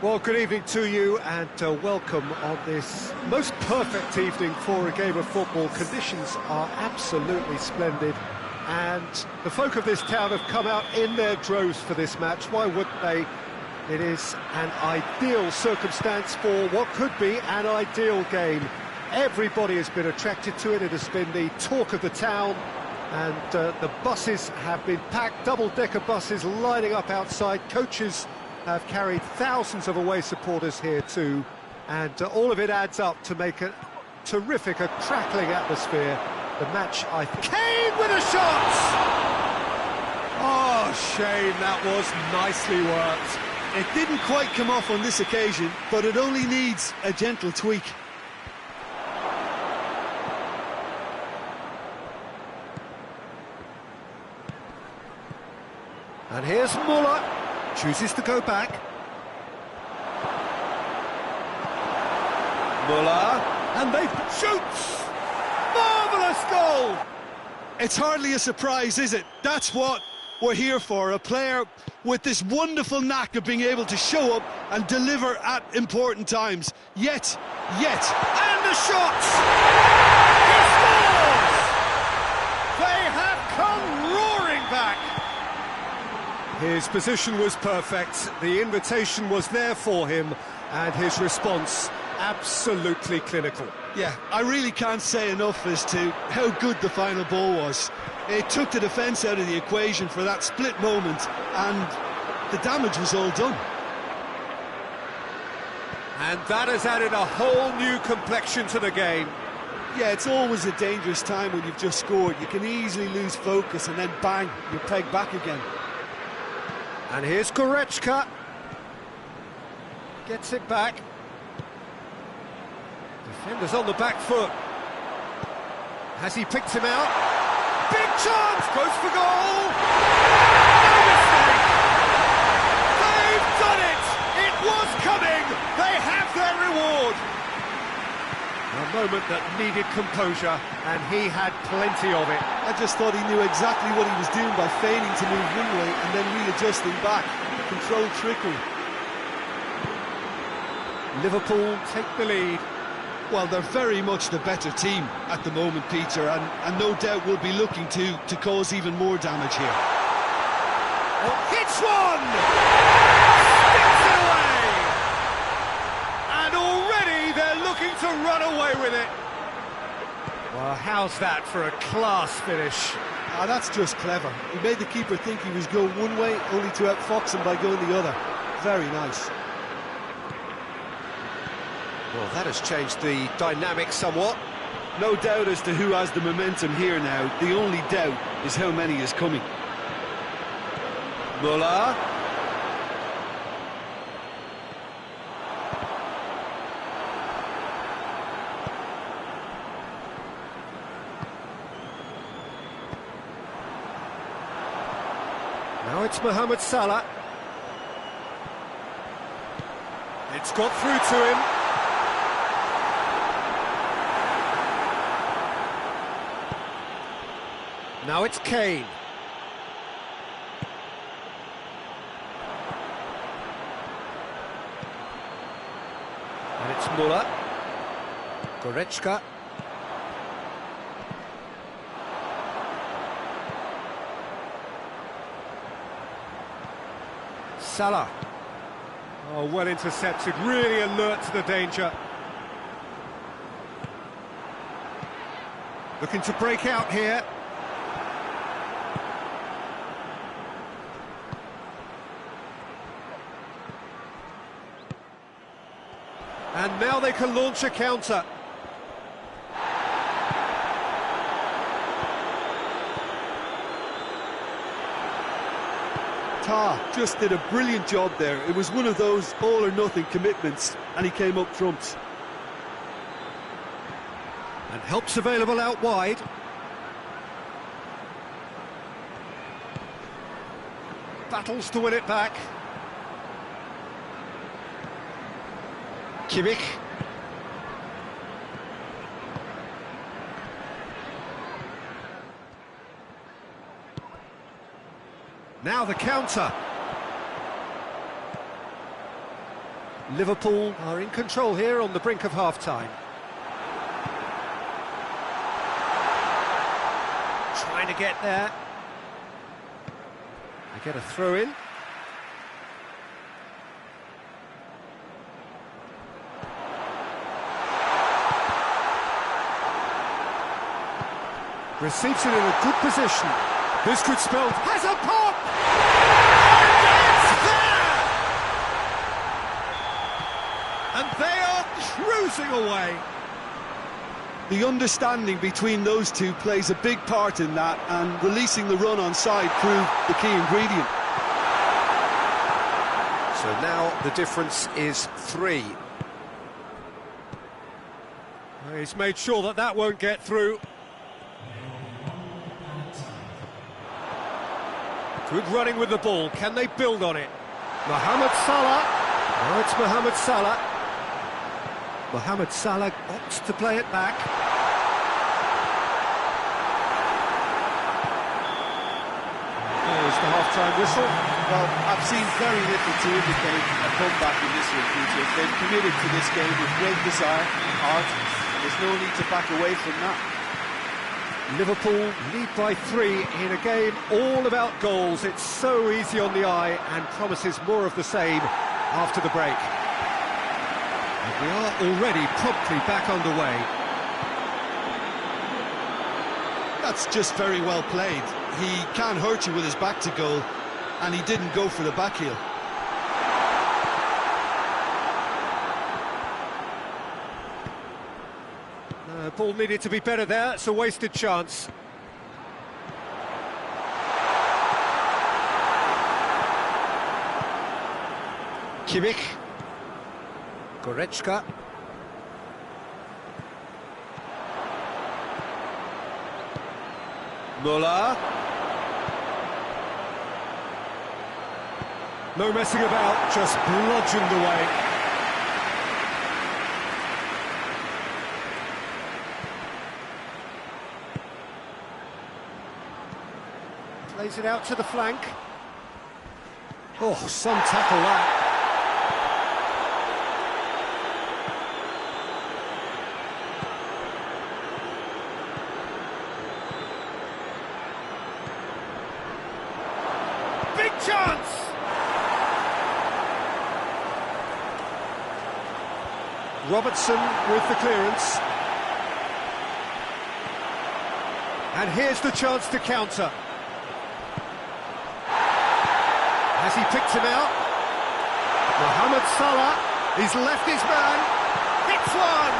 Well, good evening to you and welcome on this most perfect evening for a game of football. Conditions are absolutely splendid and the folk of this town have come out in their droves for this match. Why wouldn't they? It is an ideal circumstance for what could be an ideal game. Everybody has been attracted to it. It has been the talk of the town, and the buses have been packed, double-decker buses lining up outside. Coaches have carried thousands of away supporters here too, and all of it adds up to make a terrific, a crackling atmosphere. The match, Kane with a shot! Oh, Shane, that was nicely worked. It didn't quite come off on this occasion, but it only needs a gentle tweak. And here's Muller, chooses to go back. Muller, and they shoots! Marvellous goal! It's hardly a surprise, is it? That's what we're here for, a player with this wonderful knack of being able to show up and deliver at important times. Yet, and the shots! He scores! They have come roaring back! His position was perfect, the invitation was there for him, and his response absolutely clinical. Yeah, I really can't say enough as to how good the final ball was. It took the defence out of the equation for that split moment, and the damage was all done. And that has added a whole new complexion to the game. Yeah, it's always a dangerous time when you've just scored. You can easily lose focus and then bang, you're pegged back again. And here's Goretzka. Gets it back. Defender's on the back foot. Has he picked him out? Big chance! Goes for goal! No mistake! They've done it! It was coming! They have their reward! A moment that needed composure, and he had plenty of it. I just thought he knew exactly what he was doing by feigning to move one way and then readjusting back. Controlled trickery. Liverpool take the lead. Well, they're very much the better team at the moment, Peter, and no doubt will be looking to cause even more damage here. Oh, hits one! Sticks it away! And already they're looking to run away with it. Well, how's that for a class finish? Ah, that's just clever. He made the keeper think he was going one way, only to outfox him by going the other. Very nice. Well, that has changed the dynamic somewhat. No doubt as to who has the momentum here now. The only doubt is how many is coming. Muller. Now it's Mohamed Salah. It's got through to him. Now it's Kane. And it's Muller. Goretzka. Salah. Oh, well intercepted, really alert to the danger. Looking to break out here. And now they can launch a counter. Ta just did a brilliant job there. It was one of those all-or-nothing commitments, and he came up trumps. And help's available out wide. Battles to win it back. Kimmich. Now the counter. Liverpool are in control here on the brink of half-time. Trying to get there. They get a throw in. Receives it in a good position. This could spell... Has a pop! And it's there! And they are cruising away. The understanding between those two plays a big part in that, and releasing the run on side proved the key ingredient. So now the difference is 3. He's made sure that that won't get through. Good running with the ball. Can they build on it? Mohamed Salah. Now it's Mohamed Salah. Mohamed Salah opts to play it back. There's the half-time whistle. Well, I've seen very little to indicate a comeback in this one, Peter. They've committed to this game with great desire and heart. There's no need to back away from that. Liverpool lead by 3 in a game all about goals. It's so easy on the eye and promises more of the same after the break. And we are already promptly back underway. That's just very well played. He can hurt you with his back to goal, and he didn't go for the back heel. Ball needed to be better there. It's a wasted chance. Kimmich. Goretzka. Müller. No messing about, just bludgeoned away. Plays it out to the flank. Oh, some tackle that. Big chance! Robertson with the clearance. And here's the chance to counter. Has he picked him out? Mohamed Salah, he's left his man, hits one!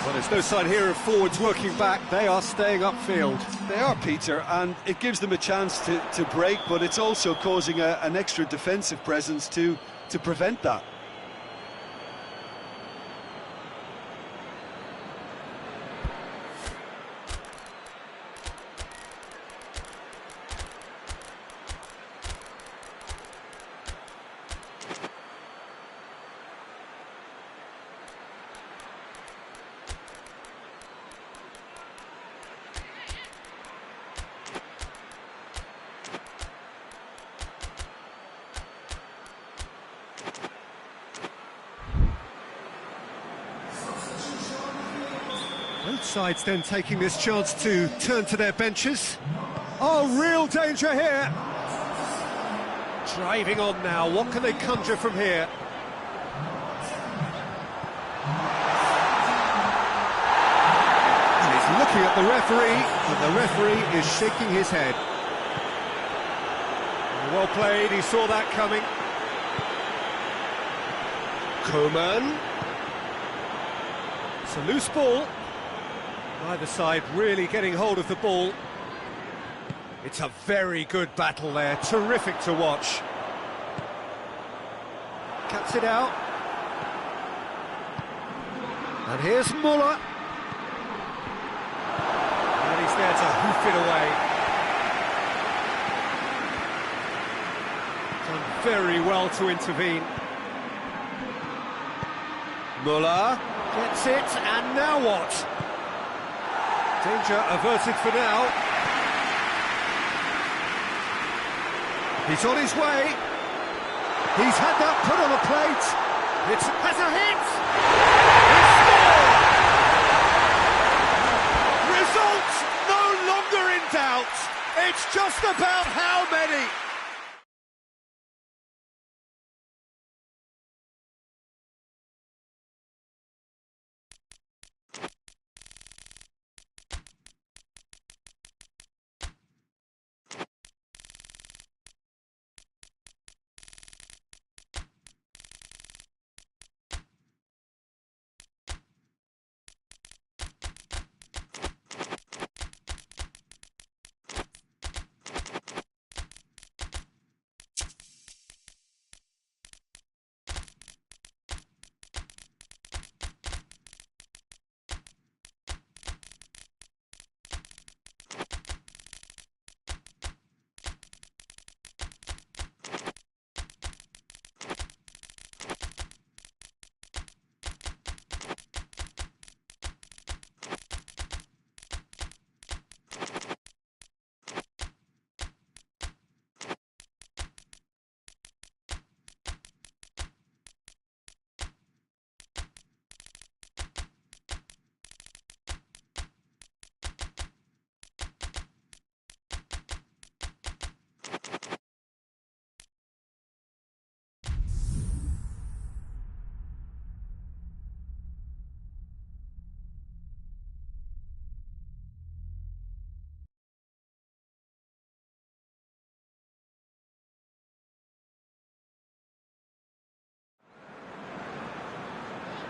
Well, there's no sign here of forwards working back, they are staying upfield. They are, Peter, and it gives them a chance to break, but it's also causing an extra defensive presence to prevent that. Both sides then taking this chance to turn to their benches. Oh, real danger here. Driving on now, what can they conjure from here? And he's looking at the referee, and the referee is shaking his head. Well played, he saw that coming. Coman. It's a loose ball. Either side really getting hold of the ball. It's a very good battle there, terrific to watch. Cuts it out. And here's Müller. And he's there to hoof it away. Done very well to intervene. Müller gets it, and now what? Danger averted for now. He's on his way. He's had that put on a plate. It has a hit. It's scored. Results no longer in doubt. It's just about how many.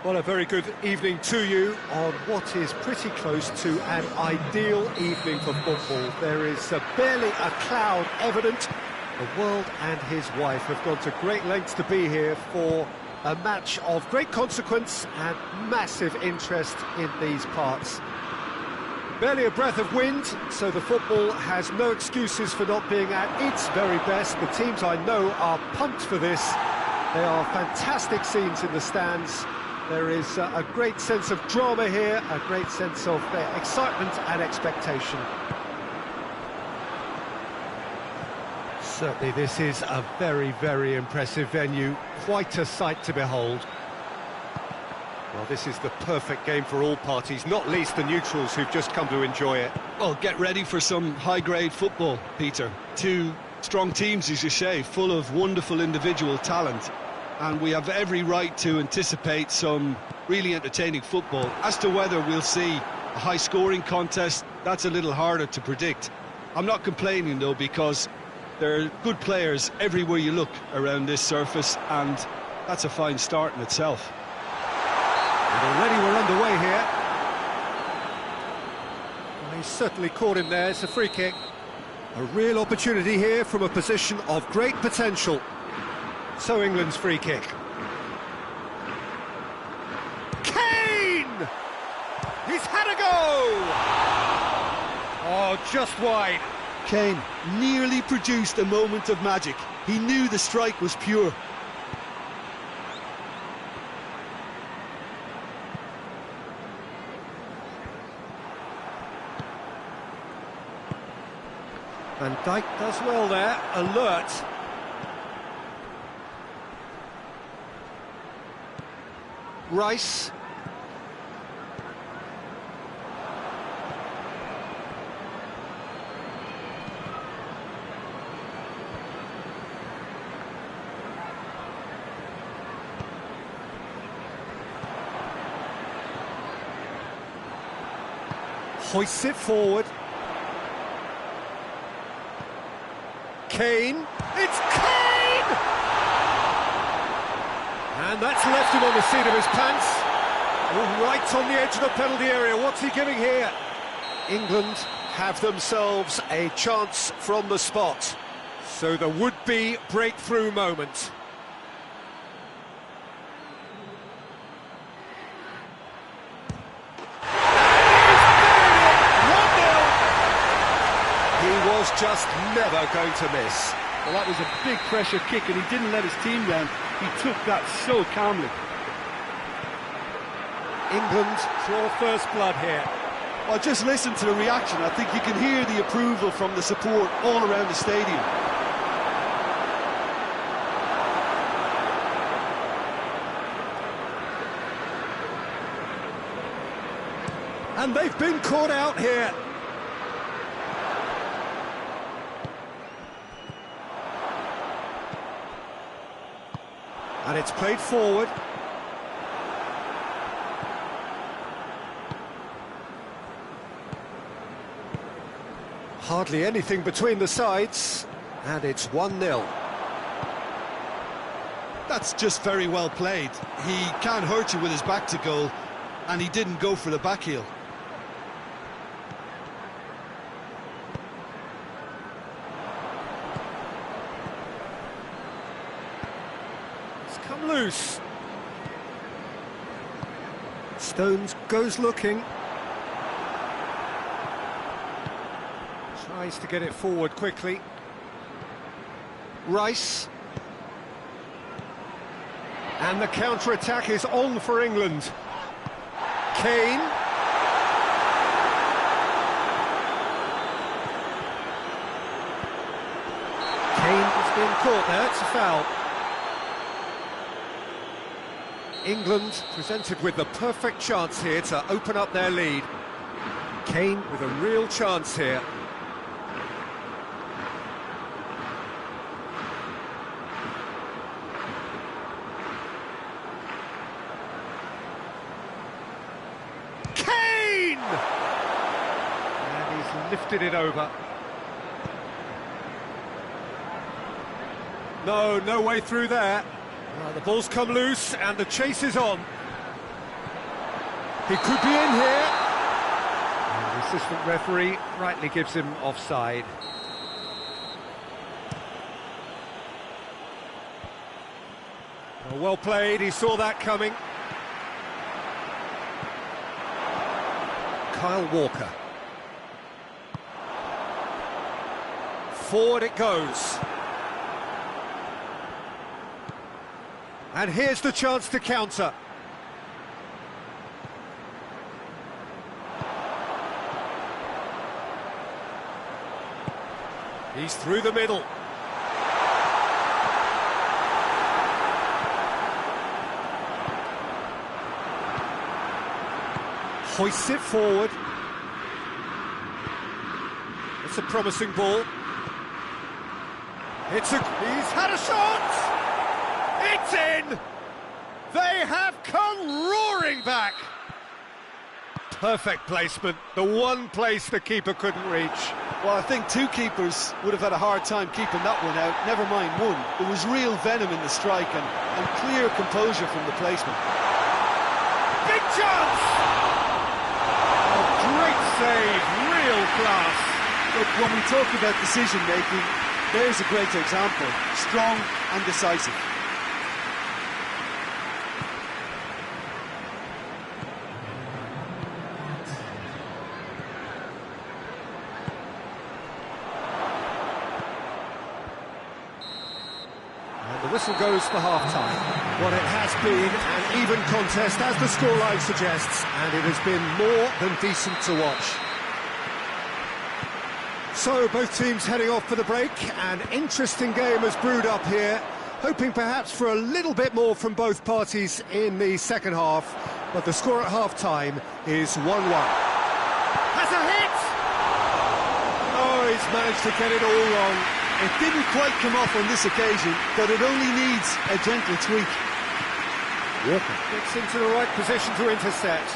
Well, a very good evening to you on what is pretty close to an ideal evening for football. There is barely a cloud evident. The world and his wife have gone to great lengths to be here for a match of great consequence and massive interest in these parts. Barely a breath of wind, so the football has no excuses for not being at its very best. The teams I know are pumped for this. There are fantastic scenes in the stands. There is a great sense of drama here, a great sense of excitement and expectation. Certainly this is a very, very impressive venue, quite a sight to behold. Well, this is the perfect game for all parties, not least the neutrals who've just come to enjoy it. Well, get ready for some high-grade football, Peter. Two strong teams, as you say, full of wonderful individual talent. And we have every right to anticipate some really entertaining football. As to whether we'll see a high-scoring contest, that's a little harder to predict. I'm not complaining, though, because there are good players everywhere you look around this surface, and that's a fine start in itself. And already we're underway here. Well, he's certainly caught him there. It's a free kick. A real opportunity here from a position of great potential. So England's free kick. Kane! He's had a go! Oh, just wide. Kane nearly produced a moment of magic. He knew the strike was pure. Van Dijk does well there, alert. Rice. Hoists it forward. Kane. It's Kane! And that's left him on the seat of his pants. Oh, right on the edge of the penalty area. What's he giving here? England have themselves a chance from the spot. So the would-be breakthrough moment. Just never going to miss. Well, that was a big pressure kick and he didn't let his team down. He took that so calmly. England draw first blood here. Well, just listen to the reaction. I think you can hear the approval from the support all around the stadium. And they've been caught out here. And it's played forward. Hardly anything between the sides, and it's 1-0. That's just very well played. He can't hurt you with his back to goal, and he didn't go for the back heel. It's come loose. Stones goes looking. Tries to get it forward quickly. Rice. And the counter-attack is on for England. Kane. Kane has been caught there, it's a foul. England presented with the perfect chance here to open up their lead. Kane with a real chance here. Lifted it over. No way through there. The ball's come loose and the chase is on. He could be in here. And the assistant referee rightly gives him offside. Well played, he saw that coming. Kyle Walker. Forward it goes. And here's the chance to counter. He's through the middle. Hoists it forward. It's a promising ball. He's had a shot! It's in! They have come roaring back! Perfect placement, the one place the keeper couldn't reach. Well, I think two keepers would have had a hard time keeping that one out, never mind one. There was real venom in the strike and clear composure from the placement. Big chance! A great save, real class. Look, when we talk about decision-making, there's a great example, strong and decisive. And the whistle goes for half-time. Well, it has been an even contest, as the scoreline suggests, and it has been more than decent to watch. So, both teams heading off for the break. An interesting game has brewed up here, hoping perhaps for a little bit more from both parties in the second half, but the score at half-time is 1-1. Has a hit! Oh, he's managed to get it all wrong. It didn't quite come off on this occasion, but it only needs a gentle tweak. Walker gets into the right position to intercept.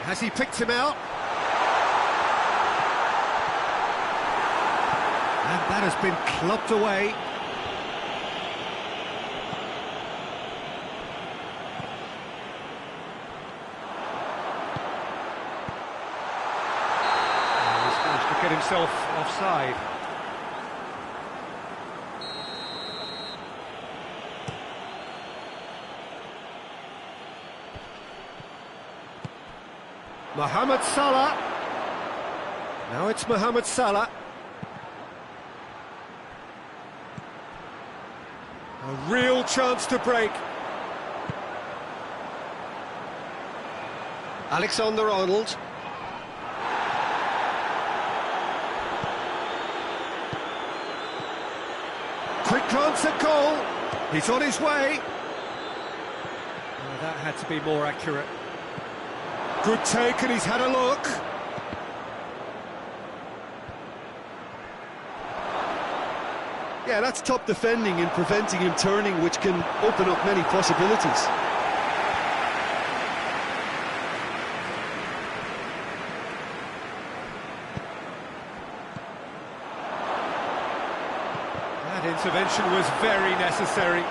Has he picked him out? And that has been clubbed away. And he's managed to get himself offside. Mohamed Salah. Now it's Mohamed Salah. A real chance to break. Alexander-Arnold. Quick glance at goal. He's on his way. Oh, that had to be more accurate. Good take, and he's had a look. Yeah, that's top defending and preventing him turning, which can open up many possibilities. That intervention was very necessary.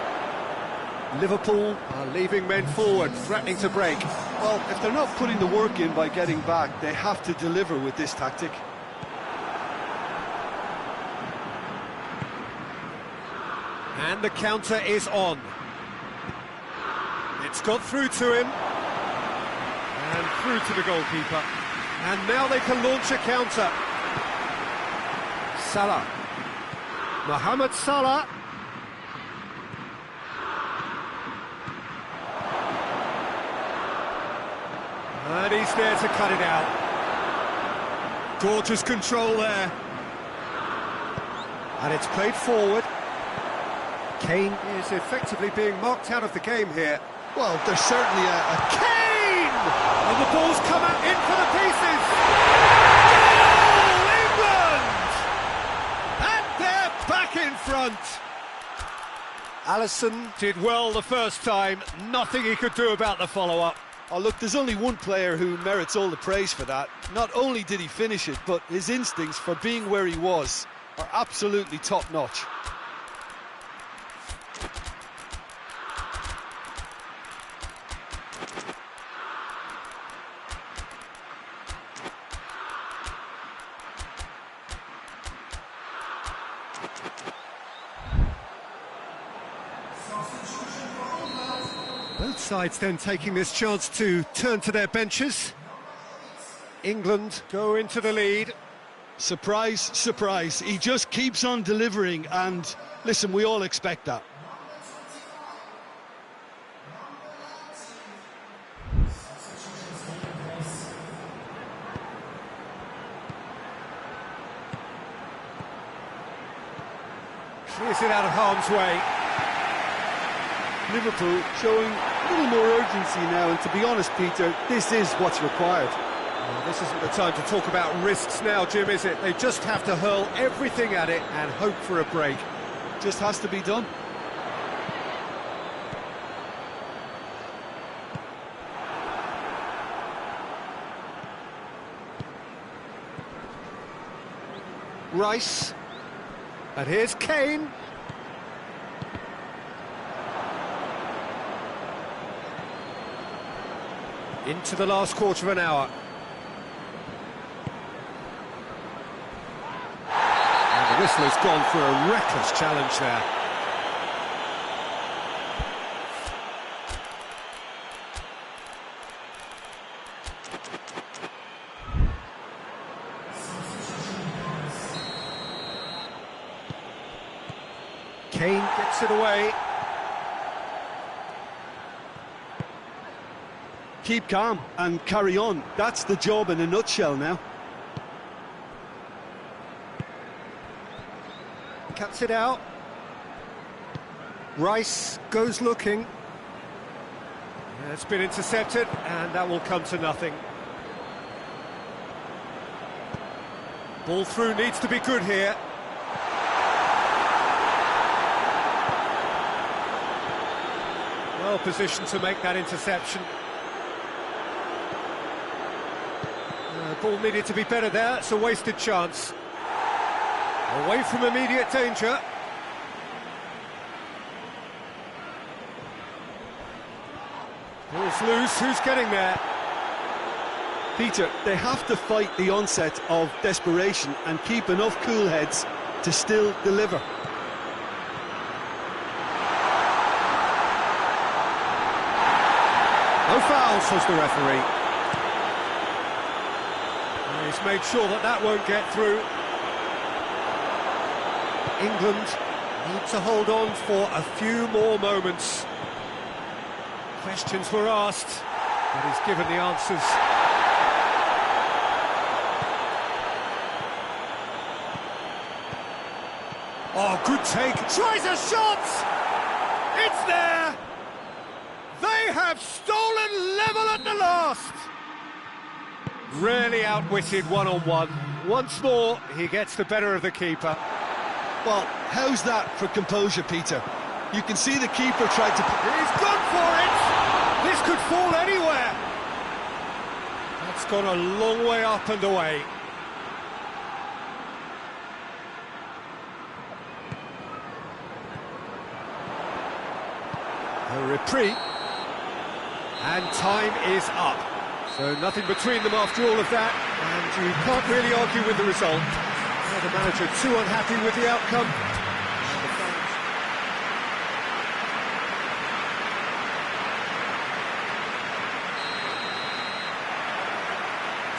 Liverpool are leaving men forward, threatening to break. Well, if they're not putting the work in by getting back, they have to deliver with this tactic. And the counter is on. It's got through to him. And through to the goalkeeper. And now they can launch a counter. Salah. Mohamed Salah. And he's there to cut it out. Gorgeous control there. And it's played forward. Kane is effectively being marked out of the game here. Well, there's certainly a Kane! And the ball's come out in for the pieces! Goal, England! And they're back in front! Alisson did well the first time, nothing he could do about the follow-up. Oh, look, there's only one player who merits all the praise for that. Not only did he finish it, but his instincts for being where he was are absolutely top-notch. Both sides then taking this chance to turn to their benches. England go into the lead. Surprise, surprise. He just keeps on delivering, and listen, we all expect that. Clears it out of harm's way. Liverpool showing a little more urgency now, and to be honest, Peter, this is what's required. Well, this isn't the time to talk about risks now, Jim, is it? They just have to hurl everything at it and hope for a break. Just has to be done. Rice. And here's Kane. Into the last quarter of an hour. And the whistle has gone for a reckless challenge there. Kane gets it away. Keep calm and carry on. That's the job in a nutshell now. Cuts it out. Rice goes looking. It's been intercepted, and that will come to nothing. Ball through needs to be good here. Well positioned to make that interception. Ball needed to be better there, it's a wasted chance. Away from immediate danger. Ball's loose, who's getting there? Peter, they have to fight the onset of desperation and keep enough cool heads to still deliver. No foul, says the referee. He's made sure that that won't get through. England need to hold on for a few more moments. Questions were asked, but he's given the answers. Oh, good take. Tries a shot! It's there! They have stolen level at the last! Really outwitted one-on-one. Once more, he gets the better of the keeper. Well, how's that for composure, Peter? You can see the keeper tried to... He's gone for it! This could fall anywhere! That's gone a long way up and away. A reprieve. And time is up. So nothing between them after all of that, and you can't really argue with the result. Well, the manager too unhappy with the outcome.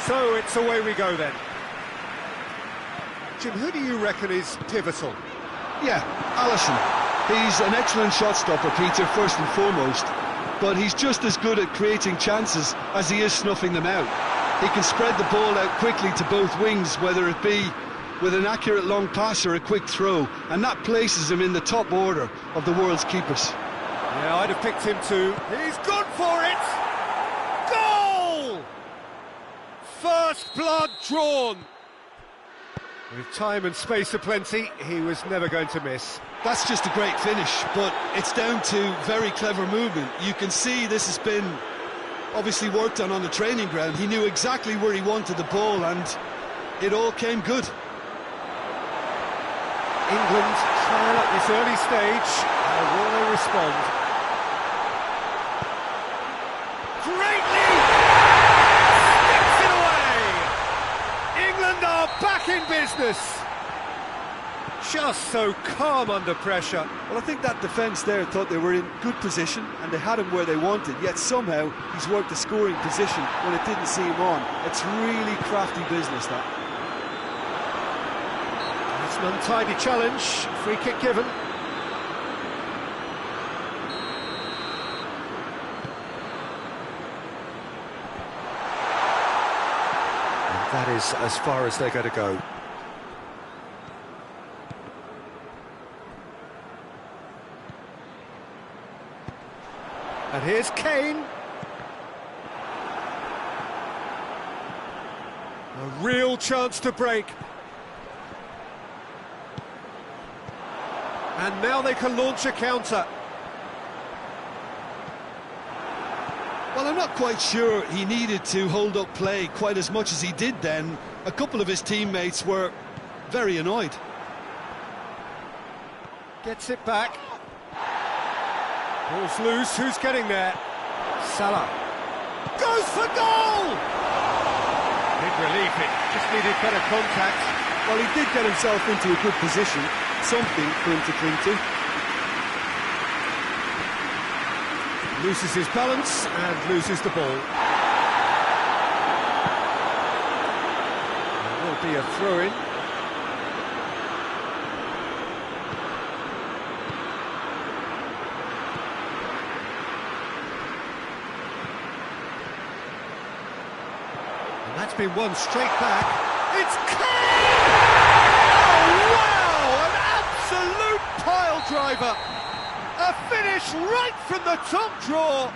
So it's away we go then. Jim, who do you reckon is pivotal? Yeah, Alisson. He's an excellent shot stopper, Peter, first and foremost. But he's just as good at creating chances as he is snuffing them out. He can spread the ball out quickly to both wings, whether it be with an accurate long pass or a quick throw, and that places him in the top order of the world's keepers. Yeah, I'd have picked him too. He's gone for it! Goal! First blood drawn. With time and space aplenty, he was never going to miss. That's just a great finish, but it's down to very clever movement. You can see this has been obviously worked on the training ground. He knew exactly where he wanted the ball, and it all came good. England trail at this early stage. How will they respond? Great lead! Sticks it away! England are back in business. Just so calm under pressure. Well, I think that defence there thought they were in good position and they had him where they wanted, yet somehow he's worked the scoring position when it didn't see him on. It's really crafty business, that. It's an untidy challenge, free kick given. And that is as far as they're going to go. And here's Kane. A real chance to break. And now they can launch a counter. Well, I'm not quite sure he needed to hold up play quite as much as he did then. A couple of his teammates were very annoyed. Gets it back. Ball's loose, who's getting there? Salah. Goes for goal! Big relief, it just needed better contact. Well, he did get himself into a good position, something for him to cling to. Loses his balance and loses the ball. There will be a throw-in. That's been won straight back. It's Kane! Oh, wow! An absolute pile driver! A finish right from the top draw!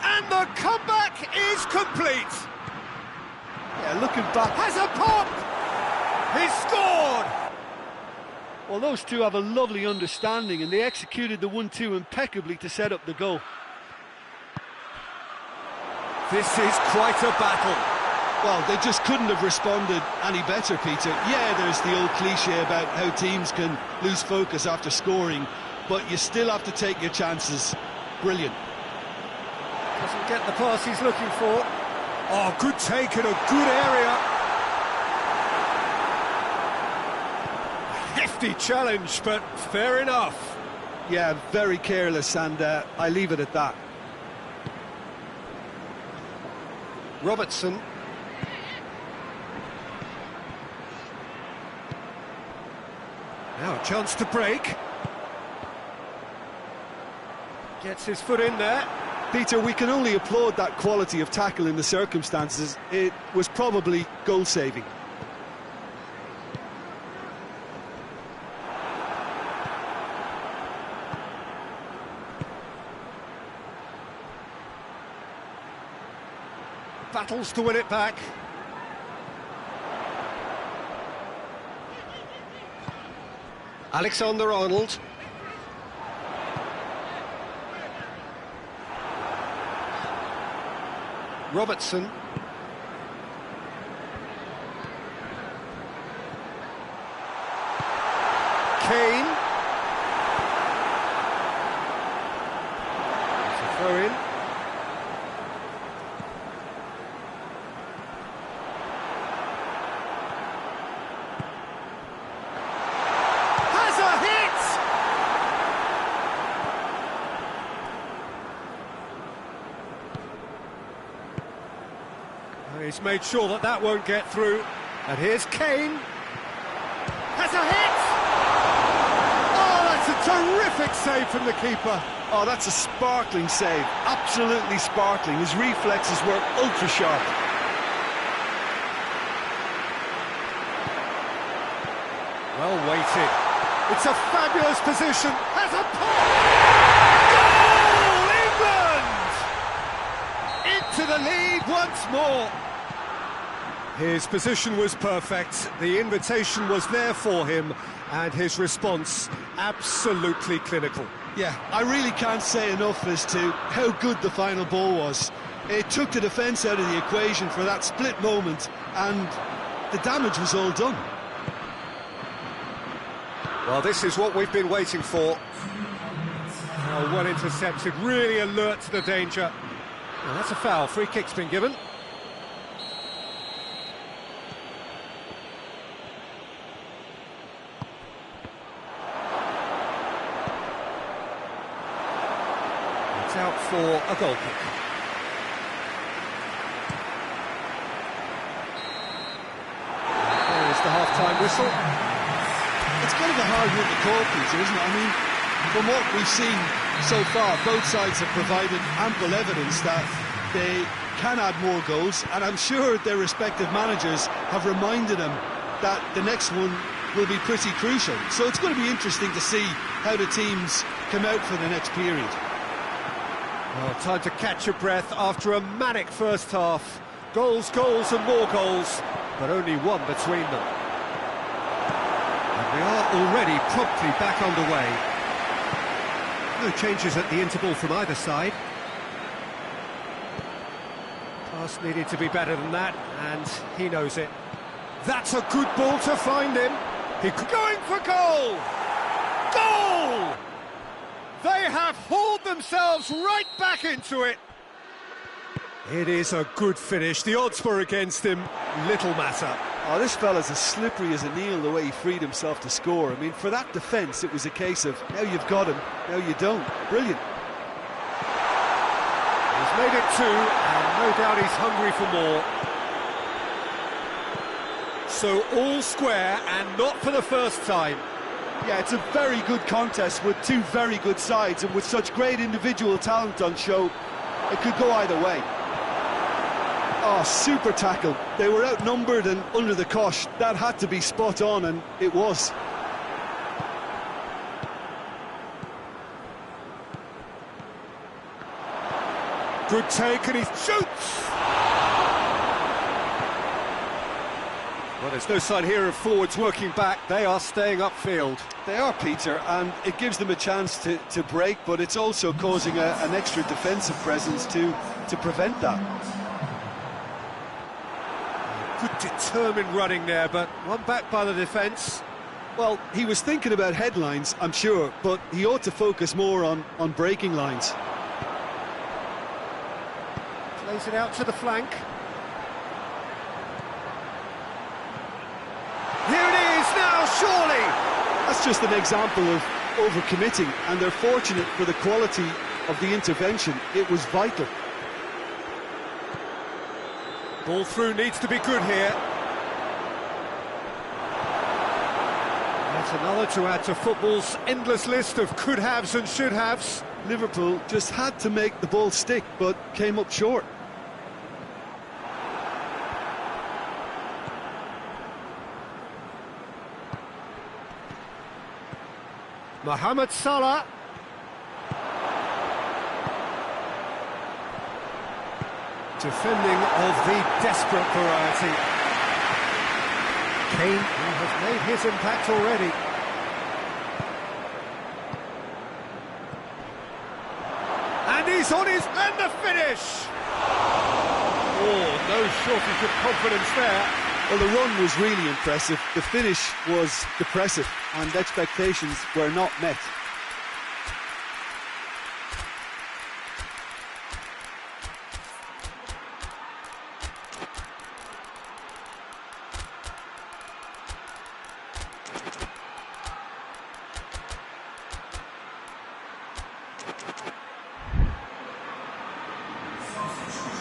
And the comeback is complete! Yeah, looking back... Has a pop! He's scored! Well, those two have a lovely understanding, and they executed the 1-2 impeccably to set up the goal. This is quite a battle. Well, they just couldn't have responded any better, Peter. Yeah, there's the old cliche about how teams can lose focus after scoring, but you still have to take your chances. Brilliant. Doesn't get the pass he's looking for. Oh, good take in a good area. Hefty challenge, but fair enough. Yeah, very careless, and I leave it at that. Robertson. Now a chance to break. Gets his foot in there. Peter, we can only applaud that quality of tackle in the circumstances. It was probably goal-saving. battles to win it back. Alexander-Arnold. Robertson. Kane. It's a throw in. Has a hit! And he's made sure that that won't get through. And here's Kane. Has a hit! A terrific save from the keeper. Oh, that's a sparkling save, absolutely sparkling. His reflexes were ultra sharp. Well weighted. It's a fabulous position. Has a goal! England! Into the lead once more. His position was perfect, the invitation was there for him, and his response absolutely clinical. Yeah, I really can't say enough as to how good the final ball was. It took the defence out of the equation for that split moment, and the damage was all done. Well, this is what we've been waiting for. Oh, well intercepted, really alert to the danger. Well, that's a foul, free kick's been given. Out for a goal kick. There is the half-time whistle. It's kind of a hard one to call, Peter, isn't it? I mean, from what we've seen so far, both sides have provided ample evidence that they can add more goals, and I'm sure their respective managers have reminded them that the next one will be pretty crucial. So it's going to be interesting to see how the teams come out for the next period. Well, time to catch your breath after a manic first half. Goals, goals and more goals, but only one between them. And we are already promptly back underway. No changes at the interval from either side. Pass needed to be better than that, and he knows it. That's a good ball to find him. He going for goal! Goal! They have hauled themselves right back into it. It is a good finish. The odds were against him. Little matter. Oh, this fella's as slippery as a needle the way he freed himself to score. I mean, for that defence, it was a case of now you've got him, now you don't. Brilliant. He's made it two, and no doubt he's hungry for more. So all square, and not for the first time. Yeah, it's a very good contest with two very good sides, and with such great individual talent on show, it could go either way. Oh, super tackle. They were outnumbered and under the cosh. That had to be spot on, and it was. Good take, and he shoots! Well, there's no sign here of forwards working back. They are staying upfield. They are, Peter, and it gives them a chance to break, but it's also causing an extra defensive presence to prevent that. Good determined running there, but one back by the defence. Well, he was thinking about headlines, I'm sure, but he ought to focus more on breaking lines. Plays it out to the flank. Here it is now, surely! That's just an example of overcommitting, and they're fortunate for the quality of the intervention. It was vital. Ball through needs to be good here. That's another to add to football's endless list of could-haves and should-haves. Liverpool just had to make the ball stick, but came up short. Mohamed Salah. Defending of the desperate variety. Kane, who has made his impact already. And he's on his... and the finish! Oh, no shortage of confidence there. Well, the run was really impressive. The finish was depressive, and expectations were not met.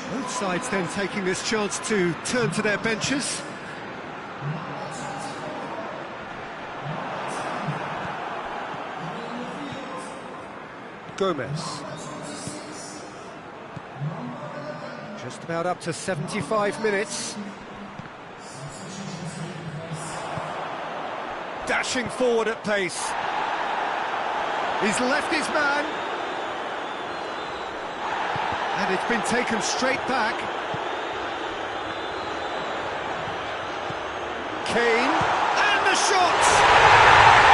Both sides then taking this chance to turn to their benches. Gomez. Just about up to 75 minutes. Dashing forward at pace. He's left his man. And it's been taken straight back. Kane, and the shot!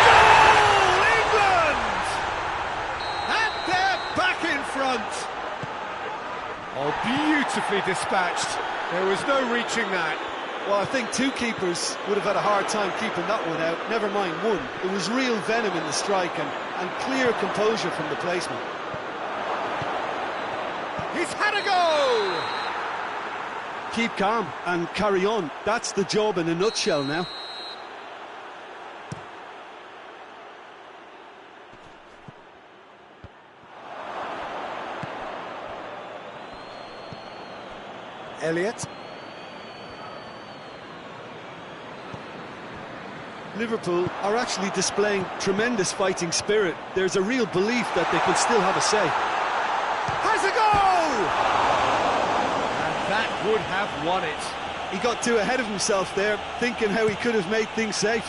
Goal, England! And they're back in front. Oh, beautifully dispatched. There was no reaching that. Well, I think two keepers would have had a hard time keeping that one out, never mind one. There was real venom in the strike and clear composure from the placement. He's had a go! Keep calm and carry on. That's the job in a nutshell now. Elliott. Liverpool are actually displaying tremendous fighting spirit. There's a real belief that they can still have a say. Has a goal! And that would have won it. He got too ahead of himself there, thinking how he could have made things safe.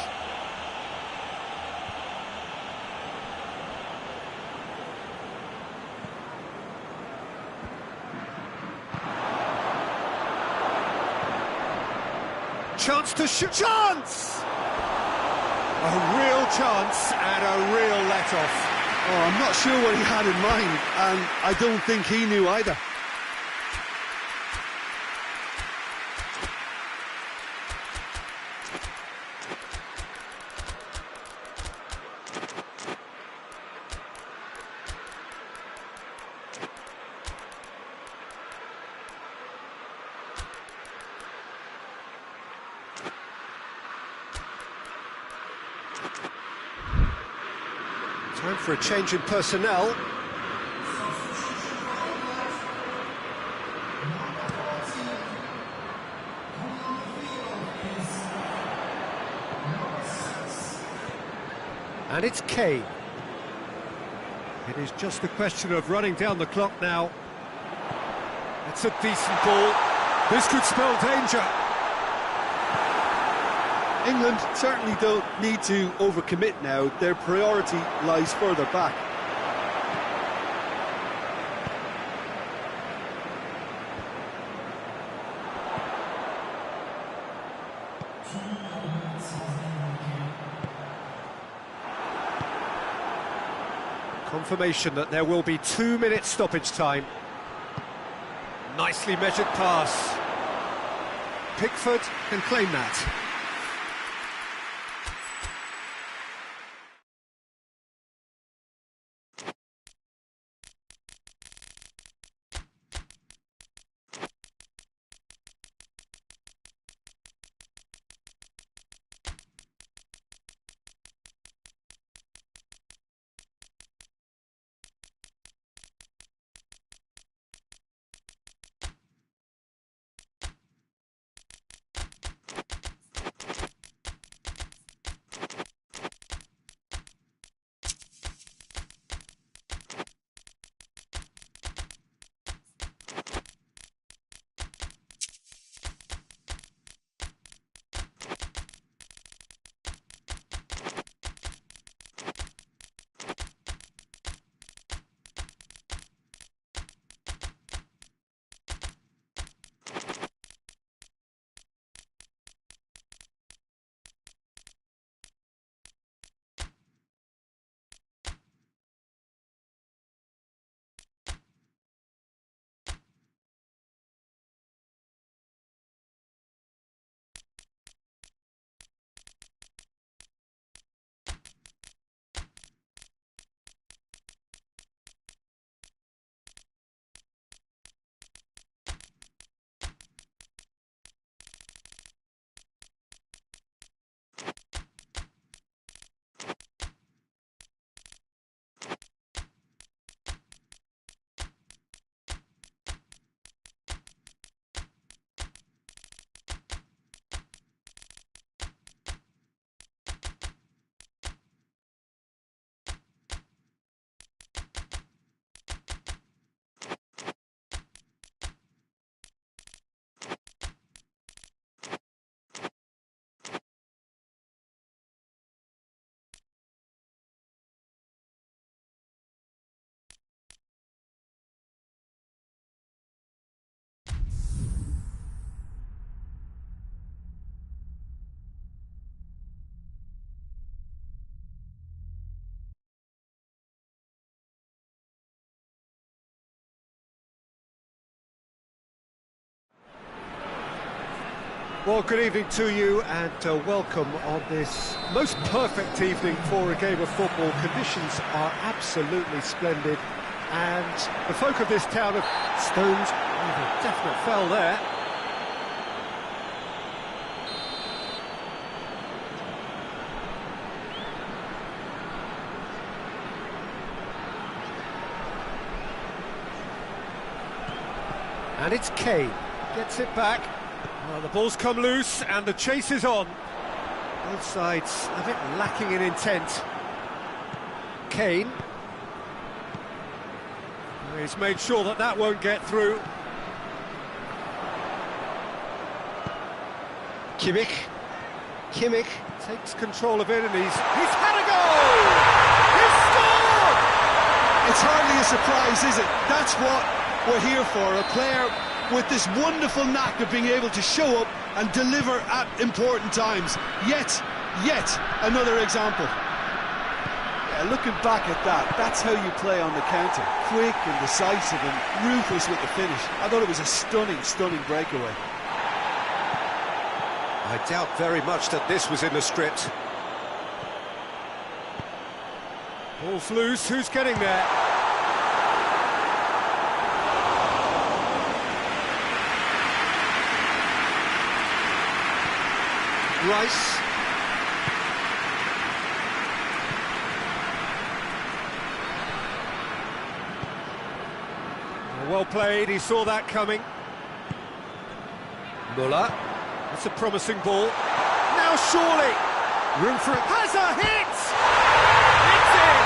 Chance to shoot. Chance! A real chance and a real let-off. Oh, I'm not sure what he had in mind, and I don't think he knew either. Time for a change in personnel. And it's Kane. It is just a question of running down the clock now. It's a decent ball. This could spell danger. England certainly don't need to overcommit now. Their priority lies further back. Confirmation that there will be 2 minutes stoppage time. Nicely measured pass. Pickford can claim that. Well, good evening to you and welcome on this most perfect evening for a game of football. Conditions are absolutely splendid and the folk of this town of Stones, a definite foul there. And it's Kane, gets it back. Well, the ball's come loose and the chase is on. Both sides a bit lacking in intent. Kane. He's made sure that that won't get through. Kimmich takes control of it and he's had a goal! He's scored! It's hardly a surprise, is it? That's what we're here for, a player with this wonderful knack of being able to show up and deliver at important times. Yet another example. Yeah, looking back at that, that's how you play on the counter. Quick and decisive and ruthless with the finish. I thought it was a stunning breakaway. I doubt very much that this was in the script. Ball's loose, who's getting there? Rice. Well played, he saw that coming. Muller. That's a promising ball. Now surely! Room for it. Has a hit! It's in!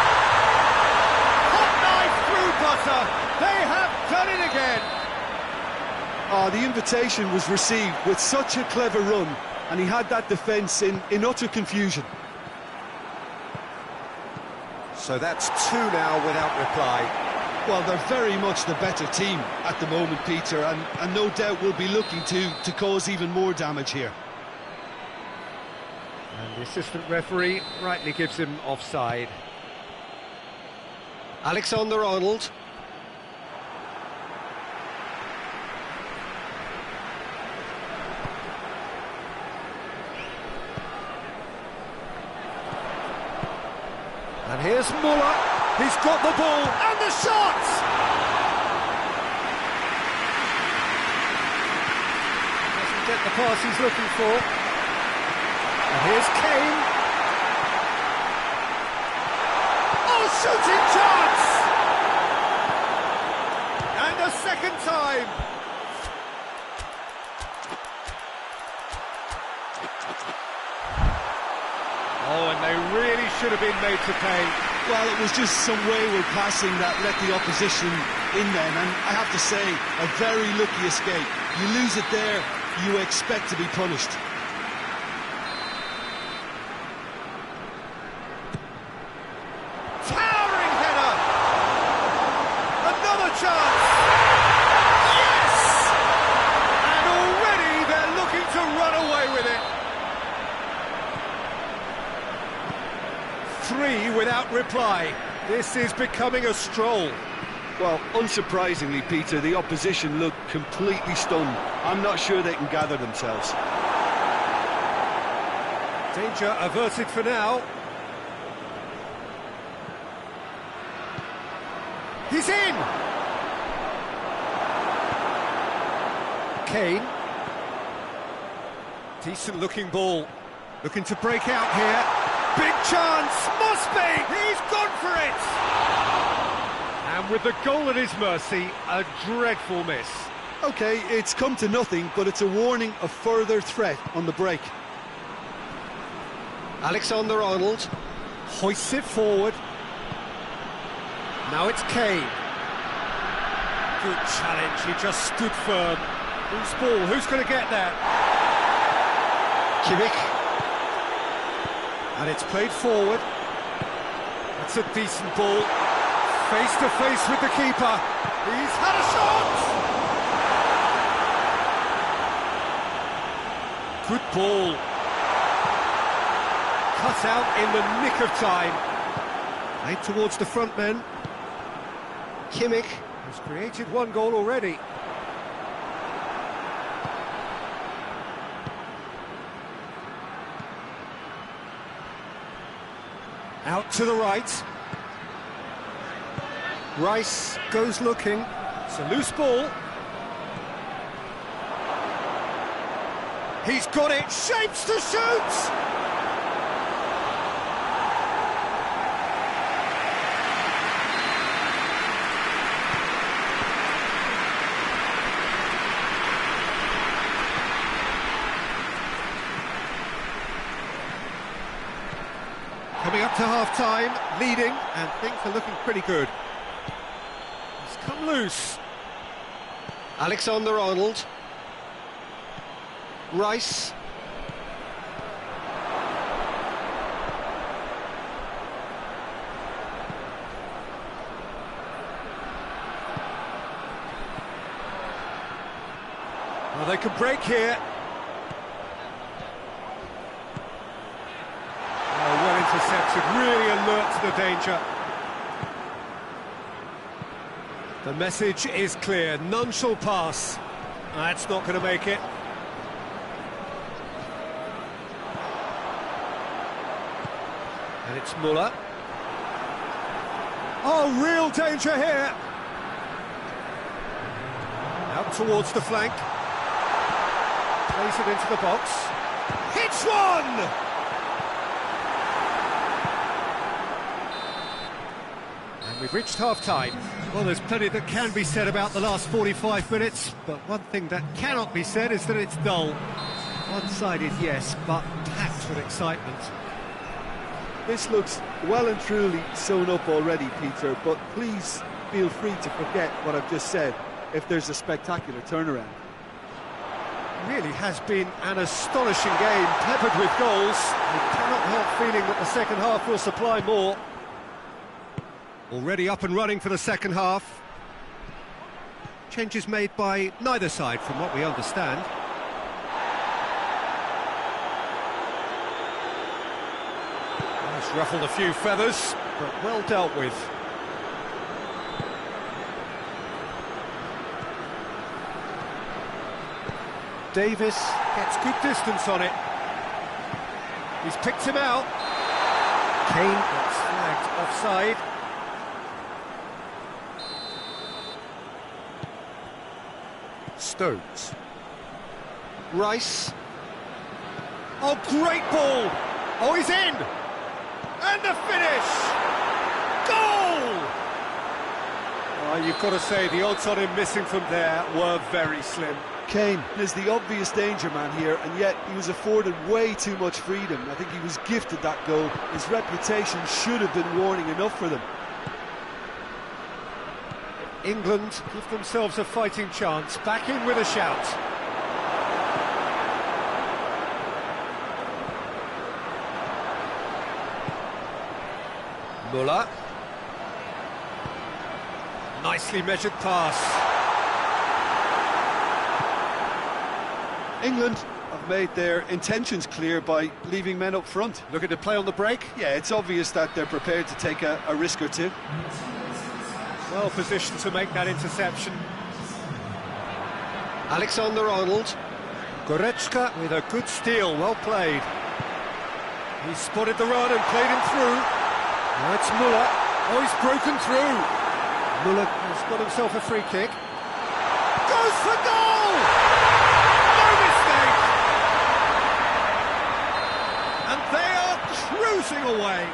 Hot knife through butter! They have done it again! Oh, the invitation was received with such a clever run, and he had that defence in utter confusion. So that's two now without reply. Well, they're very much the better team at the moment, Peter, and no doubt will be looking to cause even more damage here. And the assistant referee rightly gives him offside. Alexander-Arnold. And here's Muller, he's got the ball, and the shot! Doesn't get the pass he's looking for. And here's Kane. Oh, shooting chance! And a second time! Oh, and they really should have been made to pay. Well, it was just some wayward passing that let the opposition in then, and I have to say, a very lucky escape. You lose it there, you expect to be punished. Towering header! Another chance! Yes! And already they're looking to run away with it. 3 without reply. This is becoming a stroll. Well, unsurprisingly, Peter, the opposition look completely stunned. I'm not sure they can gather themselves. Danger averted for now. He's in! Kane. Decent looking ball. Looking to break out here. Big chance! Must be! He's gone for it! And with the goal at his mercy, a dreadful miss. OK, it's come to nothing, but it's a warning of further threat on the break. Alexander-Arnold hoists it forward. Now it's Kane. Good challenge, he just stood firm. Who's ball? Who's going to get there? Kimmich. And it's played forward. That's a decent ball. Face to face with the keeper. He's had a shot! Good ball. Cut out in the nick of time. Right towards the front men. Kimmich has created one goal already. Out to the right. Rice goes looking. It's a loose ball. He's got it, shapes to shoot! Coming up to half-time, leading, and things are looking pretty good. He's come loose. Alexander-Arnold. Rice. Well, they could break here. Well intercepted, really alert to the danger. The message is clear, none shall pass. That's not going to make it. And it's Muller. Oh, real danger here. Out towards the flank. Plays it into the box. Hits one! And we've reached half-time. Well, there's plenty that can be said about the last 45 minutes, but one thing that cannot be said is that it's dull. One-sided, yes, but packed with excitement. This looks well and truly sewn up already, Peter, but please feel free to forget what I've just said if there's a spectacular turnaround. It really has been an astonishing game, peppered with goals. You cannot help feeling that the second half will supply more. Already up and running for the second half. Changes made by neither side, from what we understand. It's ruffled a few feathers, but well dealt with. Davis gets good distance on it. He's picked him out. Kane gets flagged offside. Stones. Rice. Oh, great ball! Oh, he's in! And the finish! Goal! Oh, you've got to say, the odds on him missing from there were very slim. Kane is the obvious danger man here, and yet he was afforded way too much freedom. I think he was gifted that goal. His reputation should have been warning enough for them. England give themselves a fighting chance, back in with a shout. Muller. Nicely measured pass. England have made their intentions clear by leaving men up front. Looking to play on the break? Yeah, it's obvious that they're prepared to take a risk or two. Well positioned to make that interception. Alexander-Arnold. Goretzka with a good steal, well played. He spotted the run and played him through. Now it's Muller. Oh, he's broken through. Muller has got himself a free kick. Goes for goal! No mistake! And they are cruising away.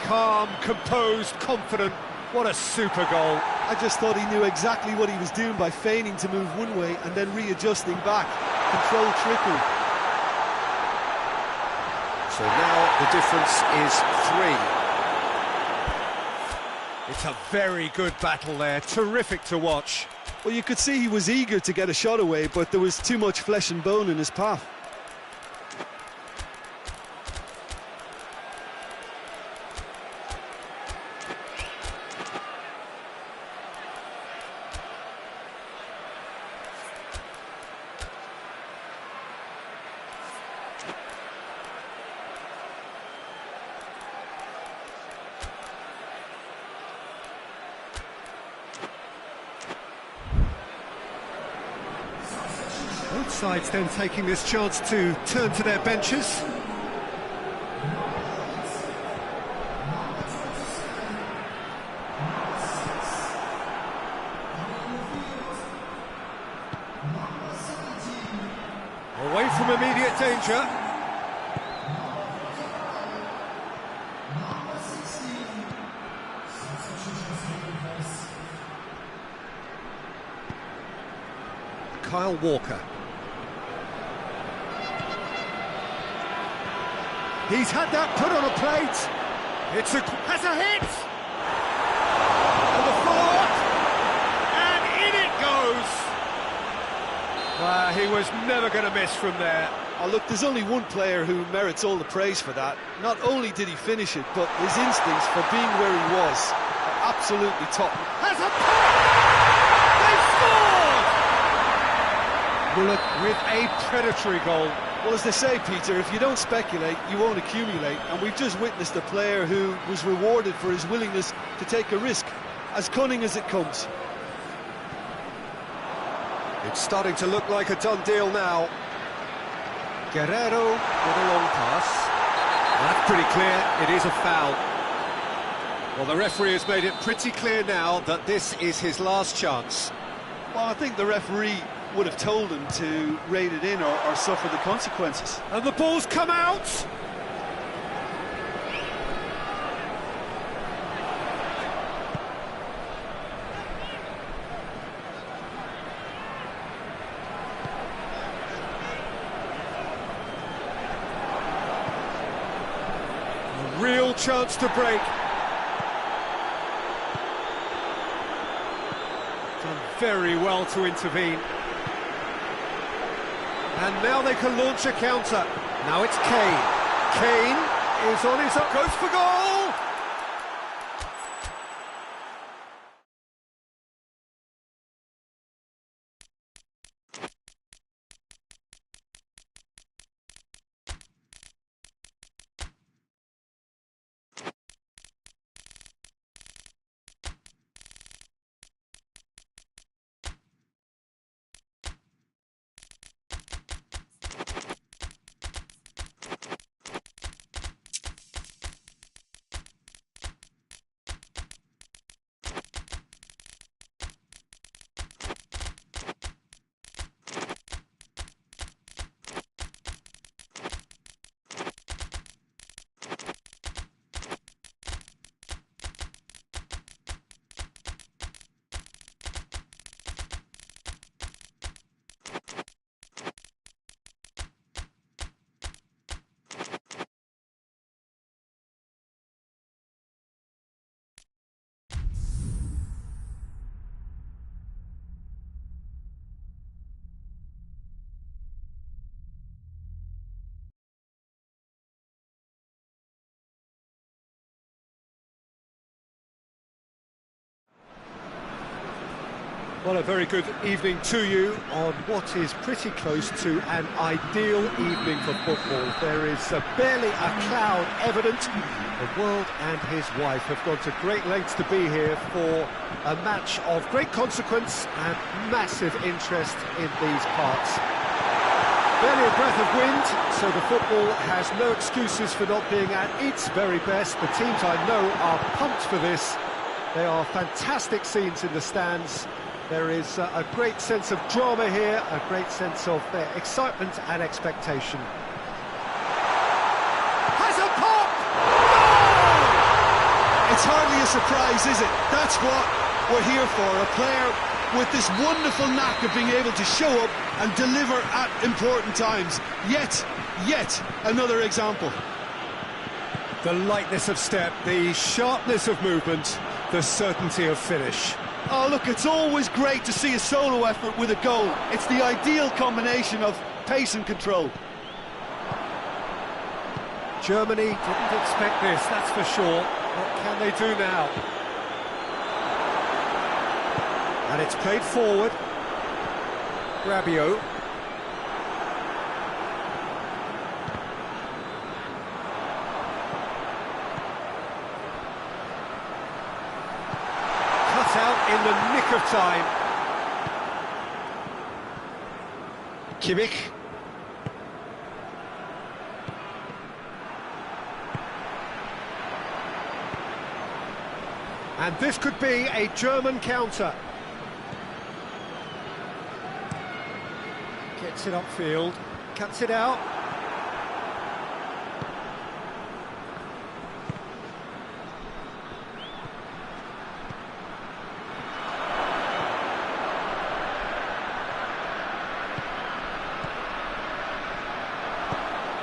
Calm, composed, confident. What a super goal. I just thought he knew exactly what he was doing by feigning to move one way and then readjusting back. Controlled trickery. So now the difference is 3. It's a very good battle there, terrific to watch. Well, you could see he was eager to get a shot away, but there was too much flesh and bone in his path. Both sides then taking this chance to turn to their benches. Away from immediate danger. Kyle Walker. He's had that put on a plate. Has a hit. And the thought, and in it goes. He was never going to miss from there. Oh, look, there's only one player who merits all the praise for that. Not only did he finish it, but his instincts for being where he was are absolutely top. Has a pop! They scored! Bullock with a predatory goal. Well, as they say, Peter, if you don't speculate, you won't accumulate. And we've just witnessed a player who was rewarded for his willingness to take a risk, as cunning as it comes. It's starting to look like a done deal now. Guerrero with a long pass. That's pretty clear, it is a foul. Well, the referee has made it pretty clear now that this is his last chance. Well, I think the referee would have told him to rein it in or suffer the consequences. And the ball's come out! A real chance to break. Done very well to intervene. And now they can launch a counter. Now it's Kane. Kane is on his up, goes for goal! Well, a very good evening to you on what is pretty close to an ideal evening for football. There is barely a cloud evident. The world and his wife have gone to great lengths to be here for a match of great consequence and massive interest in these parts. Barely a breath of wind, so the football has no excuses for not being at its very best. The teams I know are pumped for this. They are fantastic scenes in the stands. There is a great sense of drama here, a great sense of excitement and expectation. Has a pop! Goal! It's hardly a surprise, is it? That's what we're here for, a player with this wonderful knack of being able to show up and deliver at important times. Yet another example. The lightness of step, the sharpness of movement, the certainty of finish. Oh, look, it's always great to see a solo effort with a goal. It's the ideal combination of pace and control. Germany didn't expect this, that's for sure. What can they do now? And it's played forward. Rabiot. Out in the nick of time. Kimmich. And this could be a German counter. Gets it upfield, cuts it out.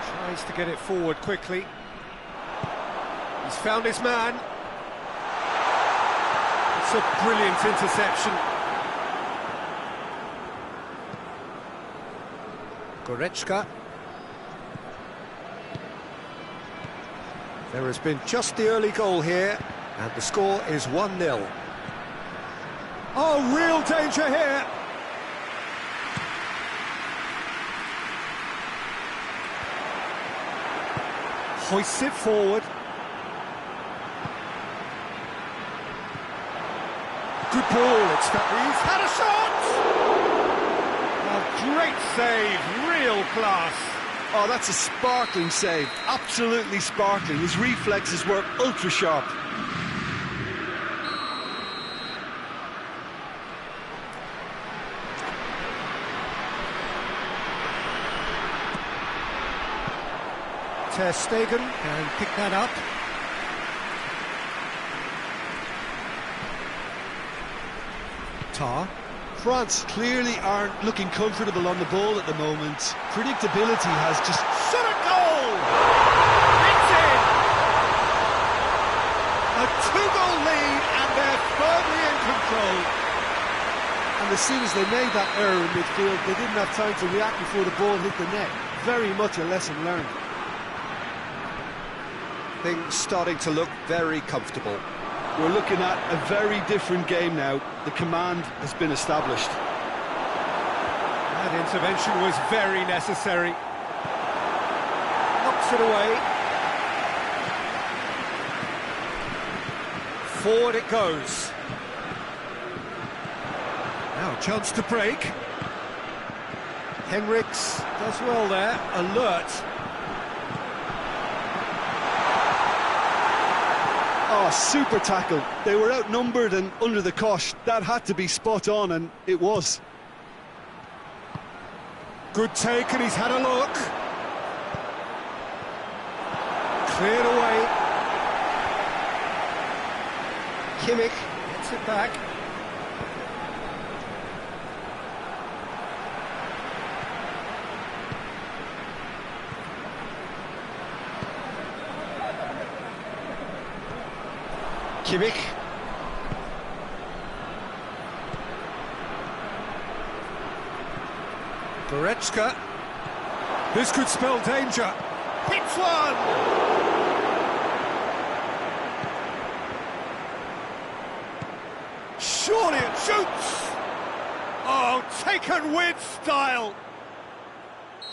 Tries to get it forward quickly. He's found his man. It's a brilliant interception. Goretzka. There has been just the early goal here, and the score is 1-0. Oh, real danger here! Hoists it forward. Good ball, it's he's had a shot! A great save, real class. Oh, that's a sparkling save, absolutely sparkling. His reflexes were ultra sharp. Ter Stegen can pick that up. Tar. France clearly aren't looking comfortable on the ball at the moment. Predictability has just... Shot a goal! It's in! A two-goal lead, and they're firmly in control. And as soon as they made that error in midfield, they didn't have time to react before the ball hit the net. Very much a lesson learned. Things starting to look very comfortable. We're looking at a very different game now. The command has been established. That intervention was very necessary. Knocks it away. Forward it goes. Now, chance to break. Henriks does well there, alert. Oh, super tackle. They were outnumbered and under the cosh. That had to be spot on, and it was. Good take, and he's had a look. Cleared away. Kimmich gets it back. Kimmich. Goretzka. This could spell danger. Hits one! Surely it shoots! Oh, taken with style!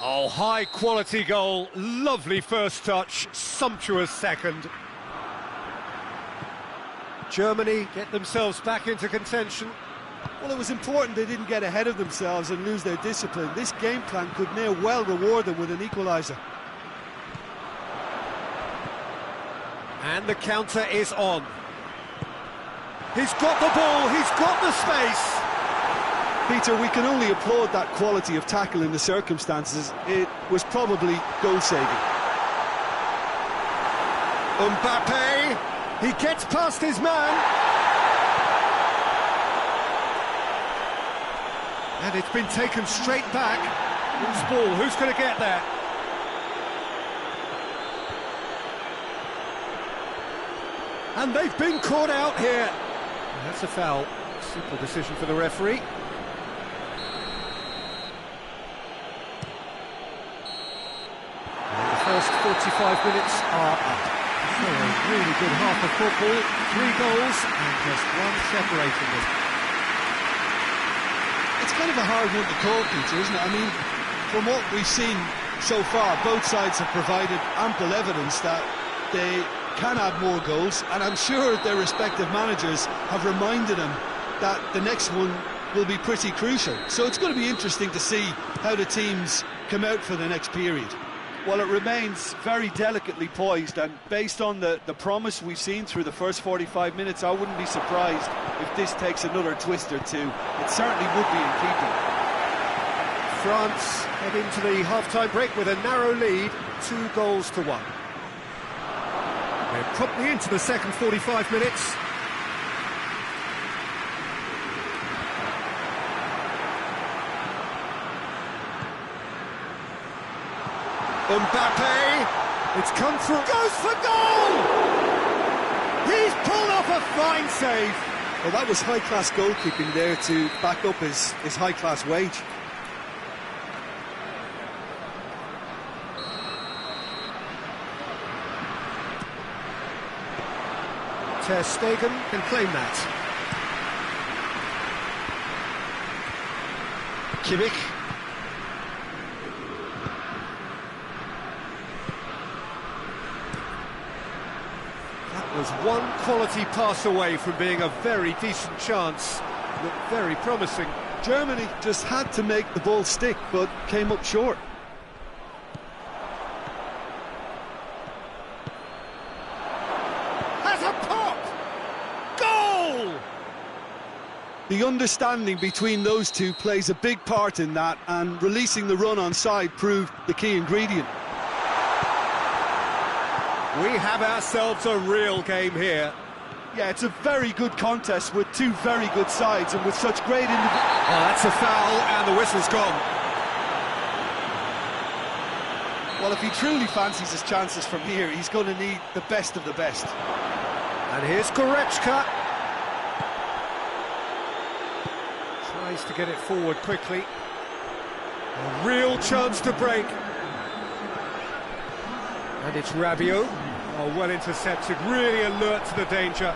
Oh, high quality goal. Lovely first touch, sumptuous second. Germany get themselves back into contention. Well, it was important they didn't get ahead of themselves and lose their discipline. This game plan could now well reward them with an equaliser. And the counter is on. He's got the ball, he's got the space. Peter, we can only applaud that quality of tackle in the circumstances. It was probably goal-saving. Mbappe. He gets past his man. And it's been taken straight back. Who's ball? Who's going to get there? And they've been caught out here. And that's a foul. Simple decision for the referee. And the first 45 minutes are up. So a really good half of football, 3 goals and just one separating them. It's kind of a hard one to call, Peter, isn't it? I mean, from what we've seen so far, both sides have provided ample evidence that they can add more goals, and I'm sure their respective managers have reminded them that the next one will be pretty crucial. So it's going to be interesting to see how the teams come out for the next period. Well, it remains very delicately poised, and based on the promise we've seen through the first 45 minutes, I wouldn't be surprised if this takes another twist or two. It certainly would be in keeping. France head into the half-time break with a narrow lead, 2-1. We're promptly into the second 45 minutes. Mbappe, it's come through, goes for goal! He's pulled off a fine save. Well, that was high-class goalkeeping there to back up his high-class wage. Ter Stegen can claim that. Kimmich. That was one quality pass away from being a very decent chance. Looked very promising. Germany just had to make the ball stick, but came up short. Has a pop! Goal! The understanding between those two plays a big part in that, and releasing the run on side proved the key ingredient. We have ourselves a real game here. Yeah, it's a very good contest with two very good sides and with such great Oh, that's a foul, and the whistle's gone. Well, if he truly fancies his chances from here, he's going to need the best of the best. And here's Goretzka. Tries to get it forward quickly. A real chance to break. And it's Rabiot. Oh, well intercepted, really alert to the danger.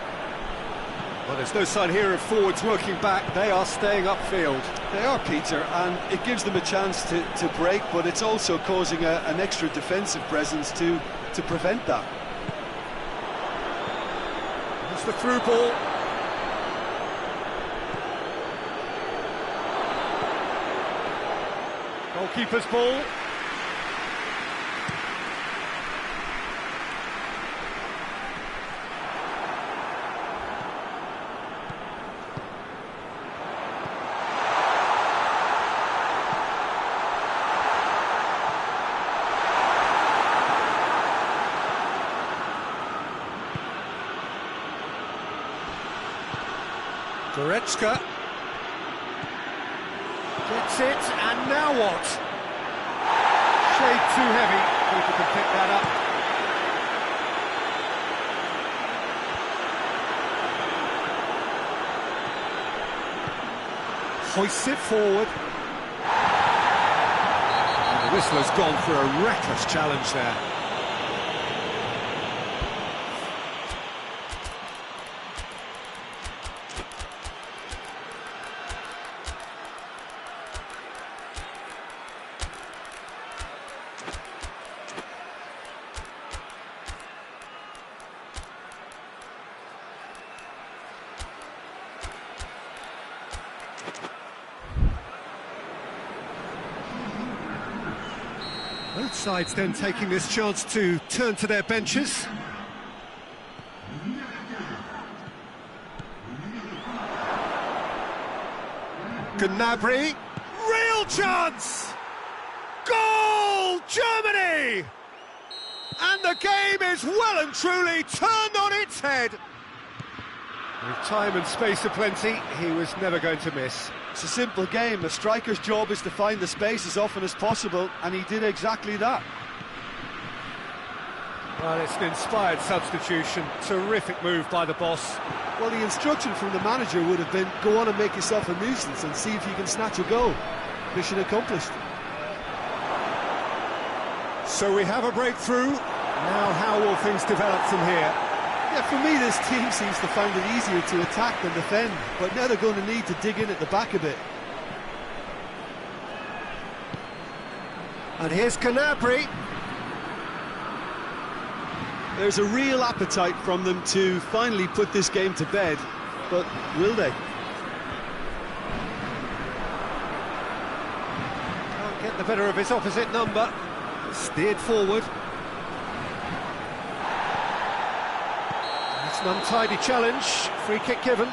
Well, there's no sign here of forwards working back. They are staying upfield. They are, Peter, and it gives them a chance to break, but it's also causing an extra defensive presence to prevent that. It's the through ball. Goalkeeper's ball. Goretzka gets it, and now what? Shade too heavy. Keeper can pick that up. Hoists it forward. And the whistle has gone for a reckless challenge there. Both sides then taking this chance to turn to their benches. Gnabry, real chance! Goal, Germany! And the game is well and truly turned on its head. With time and space aplenty, he was never going to miss. It's a simple game. A striker's job is to find the space as often as possible, and he did exactly that. Well, it's an inspired substitution. Terrific move by the boss. Well, the instruction from the manager would have been, go on and make yourself a nuisance and see if you can snatch a goal. Mission accomplished. So we have a breakthrough. Now how will things develop from here? Yeah, for me, this team seems to find it easier to attack than defend, but now they're going to need to dig in at the back a bit. And here's Gnabry. There's a real appetite from them to finally put this game to bed, but will they? Can't get the better of his opposite number. Steered forward. It's an untidy challenge. Free kick given.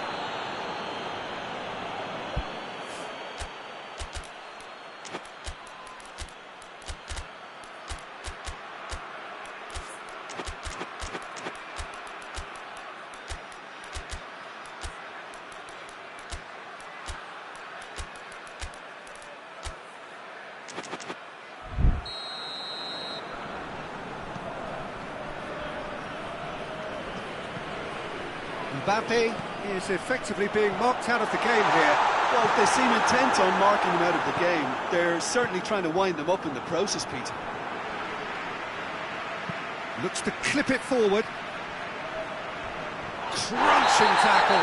Mbappe is effectively being marked out of the game here. Well, they seem intent on marking him out of the game. They're certainly trying to wind them up in the process, Peter. Looks to clip it forward. Crunching tackle.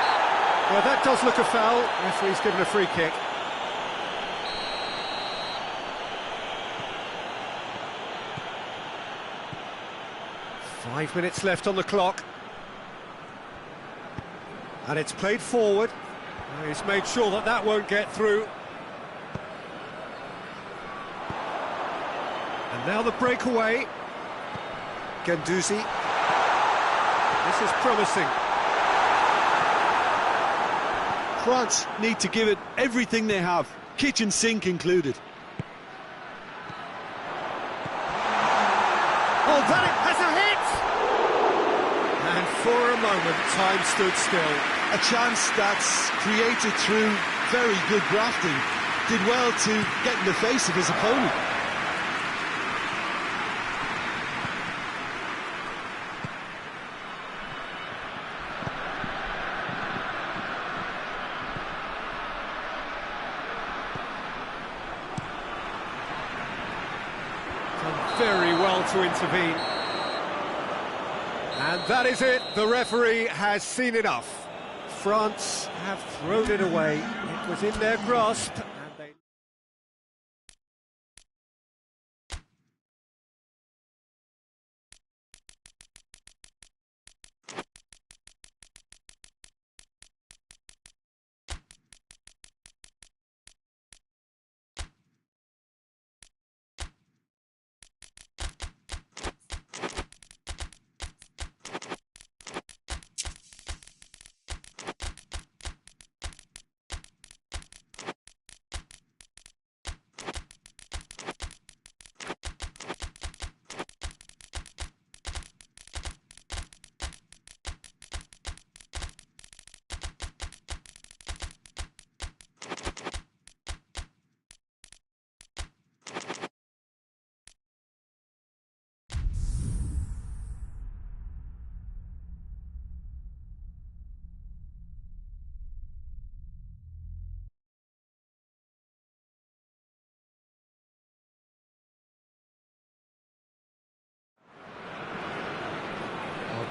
Well, that does look a foul. Referee's given a free kick. Five minutes left on the clock. And it's played forward. He's made sure that that won't get through. And now the breakaway. Guendouzi. This is promising. France need to give it everything they have, kitchen sink included. Oh, that has a hit! And for a moment, time stood still. A chance that's created through very good grafting. Did well to get in the face of his opponent. Done very well to intervene. And that is it. The referee has seen enough. France have thrown it away. It was in their grasp. And they...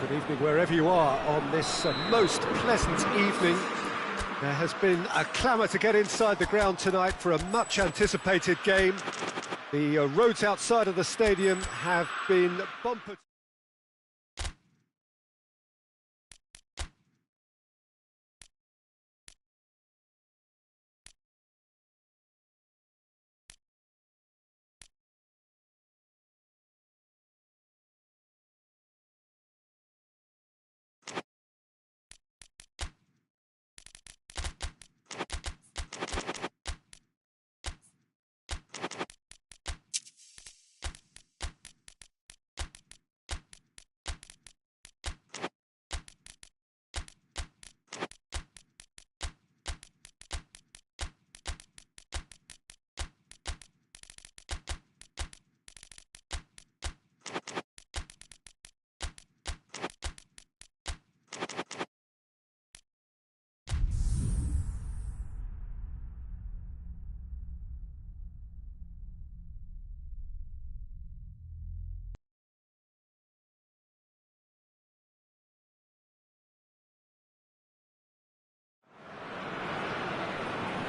Good evening wherever you are on this most pleasant evening. There has been a clamour to get inside the ground tonight for a much anticipated game. The roads outside of the stadium have been bumpered.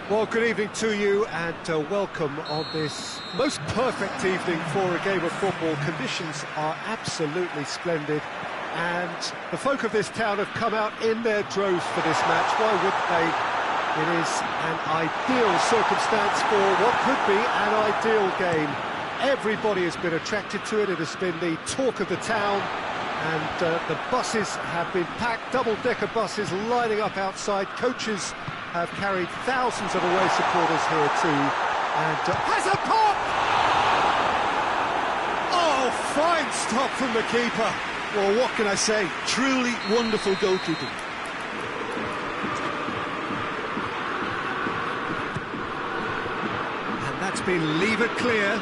Well, good evening to you and welcome on this most perfect evening for a game of football. Conditions are absolutely splendid and the folk of this town have come out in their droves for this match. Why wouldn't they? It is an ideal circumstance for what could be an ideal game. Everybody has been attracted to it. It has been the talk of the town and the buses have been packed, double-decker buses lining up outside. Coaches have carried thousands of away supporters here too, and has a pop! Oh, fine stop from the keeper. Well, what can I say? Truly wonderful goalkeeping. And that's been levered clear.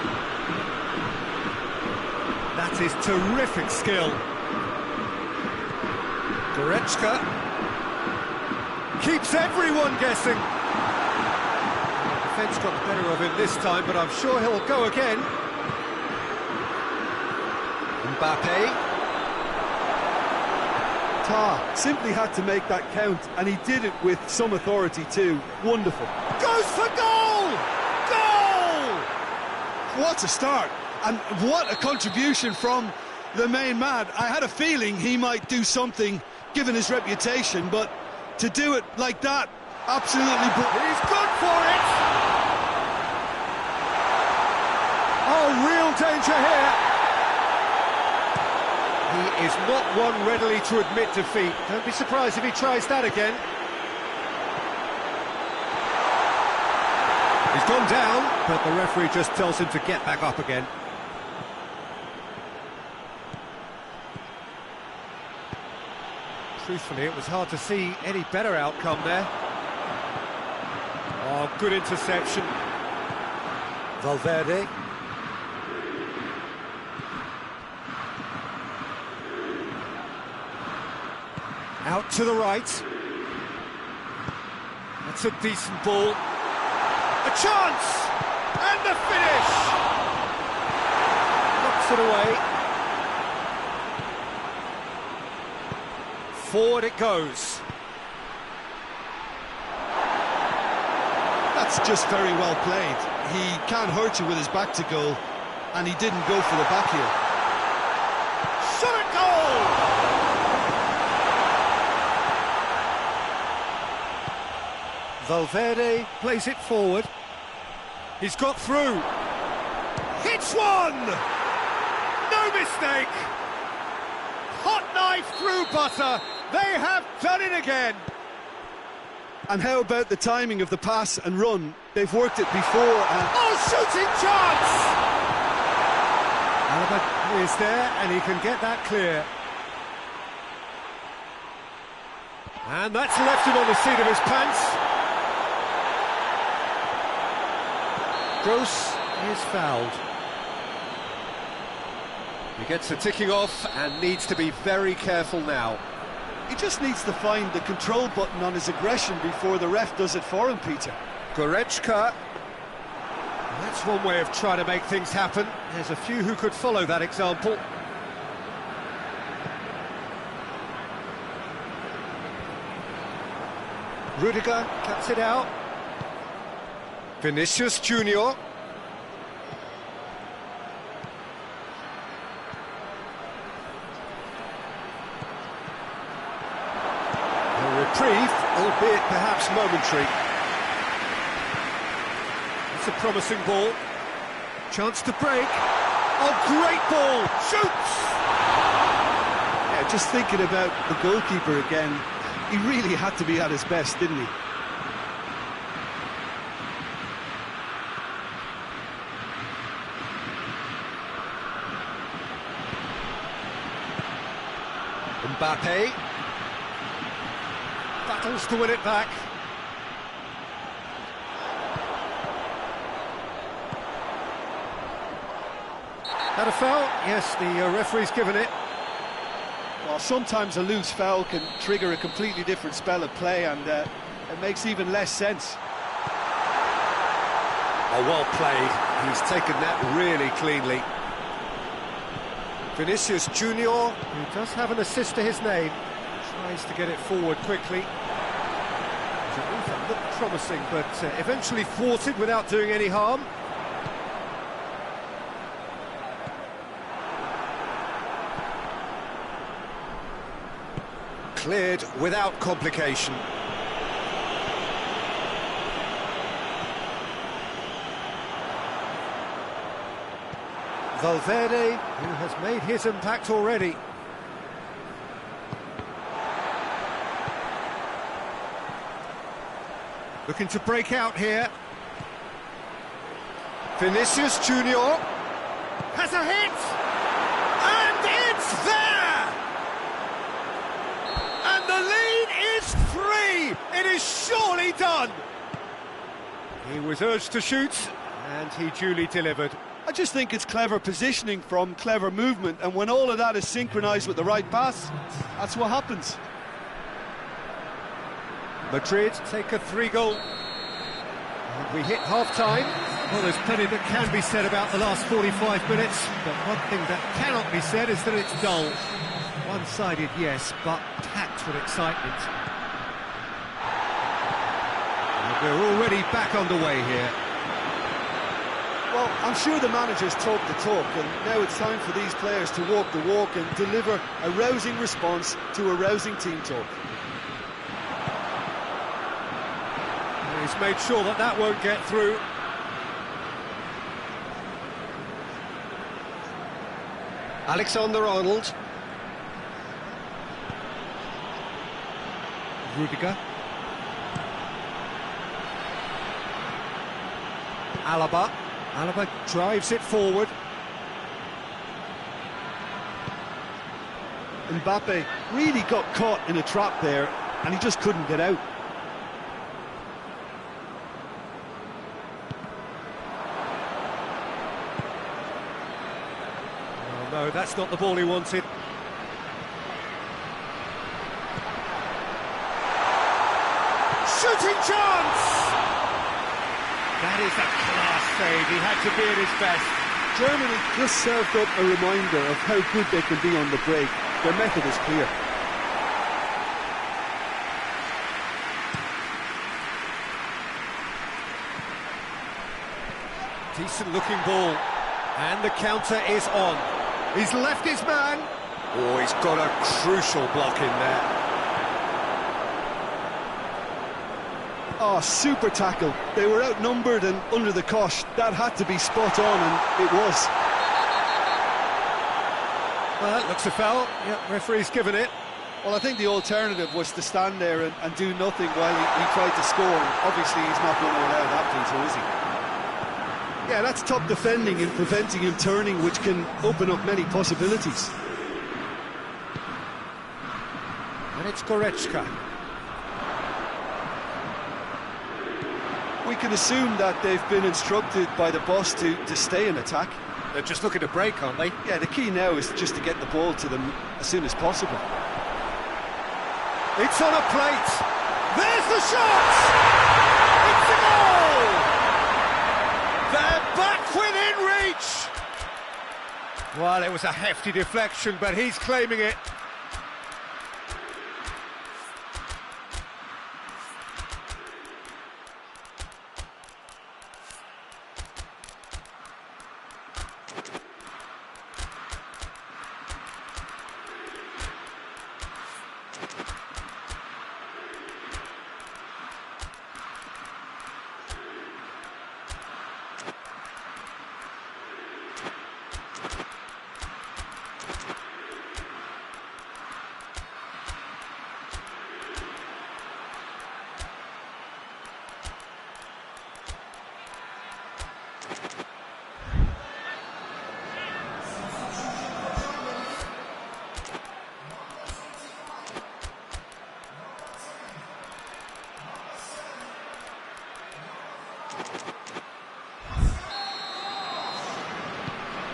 That is terrific skill. Goretzka. Keeps everyone guessing. The defence got the better of him this time, but I'm sure he'll go again. Mbappe. Simply had to make that count, and he did it with some authority too. Wonderful. Goes for goal! Goal! What a start, and what a contribution from the main man. I had a feeling he might do something, given his reputation, but to do it like that, absolutely... He's good for it! Oh, real danger here. He is not one readily to admit defeat. Don't be surprised if he tries that again. He's gone down, but the referee just tells him to get back up again. Truthfully, it was hard to see any better outcome there. Oh, good interception. Valverde. Out to the right. That's a decent ball. A chance! And the finish! Knocks it away. Forward it goes. That's just very well played. He can't hurt you with his back to goal, and he didn't go for the back heel. Shot at goal! Valverde plays it forward. He's got through. Hits one! No mistake! Hot knife through butter. They have done it again. And how about the timing of the pass and run? They've worked it before and... Oh, shooting chance! Alaba is there and he can get that clear. And that's left him on the seat of his pants. Gross is fouled. He gets the ticking off and needs to be very careful now. He just needs to find the control button on his aggression before the ref does it for him, Peter. Goretzka. That's one way of trying to make things happen. There's a few who could follow that example. Rudiger cuts it out. Vinicius Junior. A reprieve, albeit perhaps momentary. It's a promising ball. Chance to break. Oh, great ball! Shoots! Yeah, just thinking about the goalkeeper again, he really had to be at his best, didn't he? Mbappe battles to win it back. That a foul? Yes, the referee's given it. Well, sometimes a loose foul can trigger a completely different spell of play, and it makes even less sense. Oh, well played. He's taken that really cleanly. Vinicius Junior, who does have an assist to his name, tries to get it forward quickly. It looked promising, but eventually thwarted without doing any harm. Cleared without complication. Valverde, who has made his impact already. Looking to break out here. Vinicius Junior has a hit! And it's there! And the lead is 3! It is surely done! He was urged to shoot, and he duly delivered. I just think it's clever positioning from clever movement, and when all of that is synchronised with the right pass, that's what happens. Madrid take a 3-goal. And we hit half-time. Well, there's plenty that can be said about the last 45 minutes, but one thing that cannot be said is that it's dull. One-sided, yes, but packed with excitement. And we're already back underway here. Well, I'm sure the manager's talked the talk, and now it's time for these players to walk the walk and deliver a rousing response to a rousing team talk. And he's made sure that that won't get through. Alexander-Arnold. Rudiger. Alaba. Alaba drives it forward. Mbappe really got caught in a trap there, and he just couldn't get out. Oh no, that's not the ball he wanted. Shooting chance! That is a class save, he had to be at his best. Germany just served up a reminder of how good they can be on the break. Their method is clear. Decent looking ball, and the counter is on. He's left his man. Oh, he's got a crucial block in there. Oh, super tackle. They were outnumbered and under the cosh. That had to be spot on, and it was. Well, that looks a foul. Yep, referee's given it. Well, I think the alternative was to stand there and do nothing while he tried to score. And obviously, he's not going to allow that, Peter, is he? Yeah, that's top defending and preventing him turning, which can open up many possibilities. And it's Goretzka. We can assume that they've been instructed by the boss to stay in attack. They're just looking to break, aren't they? Yeah, the key now is just to get the ball to them as soon as possible. It's on a plate. There's the shot! It's a goal! They're back within reach! Well, it was a hefty deflection, but he's claiming it.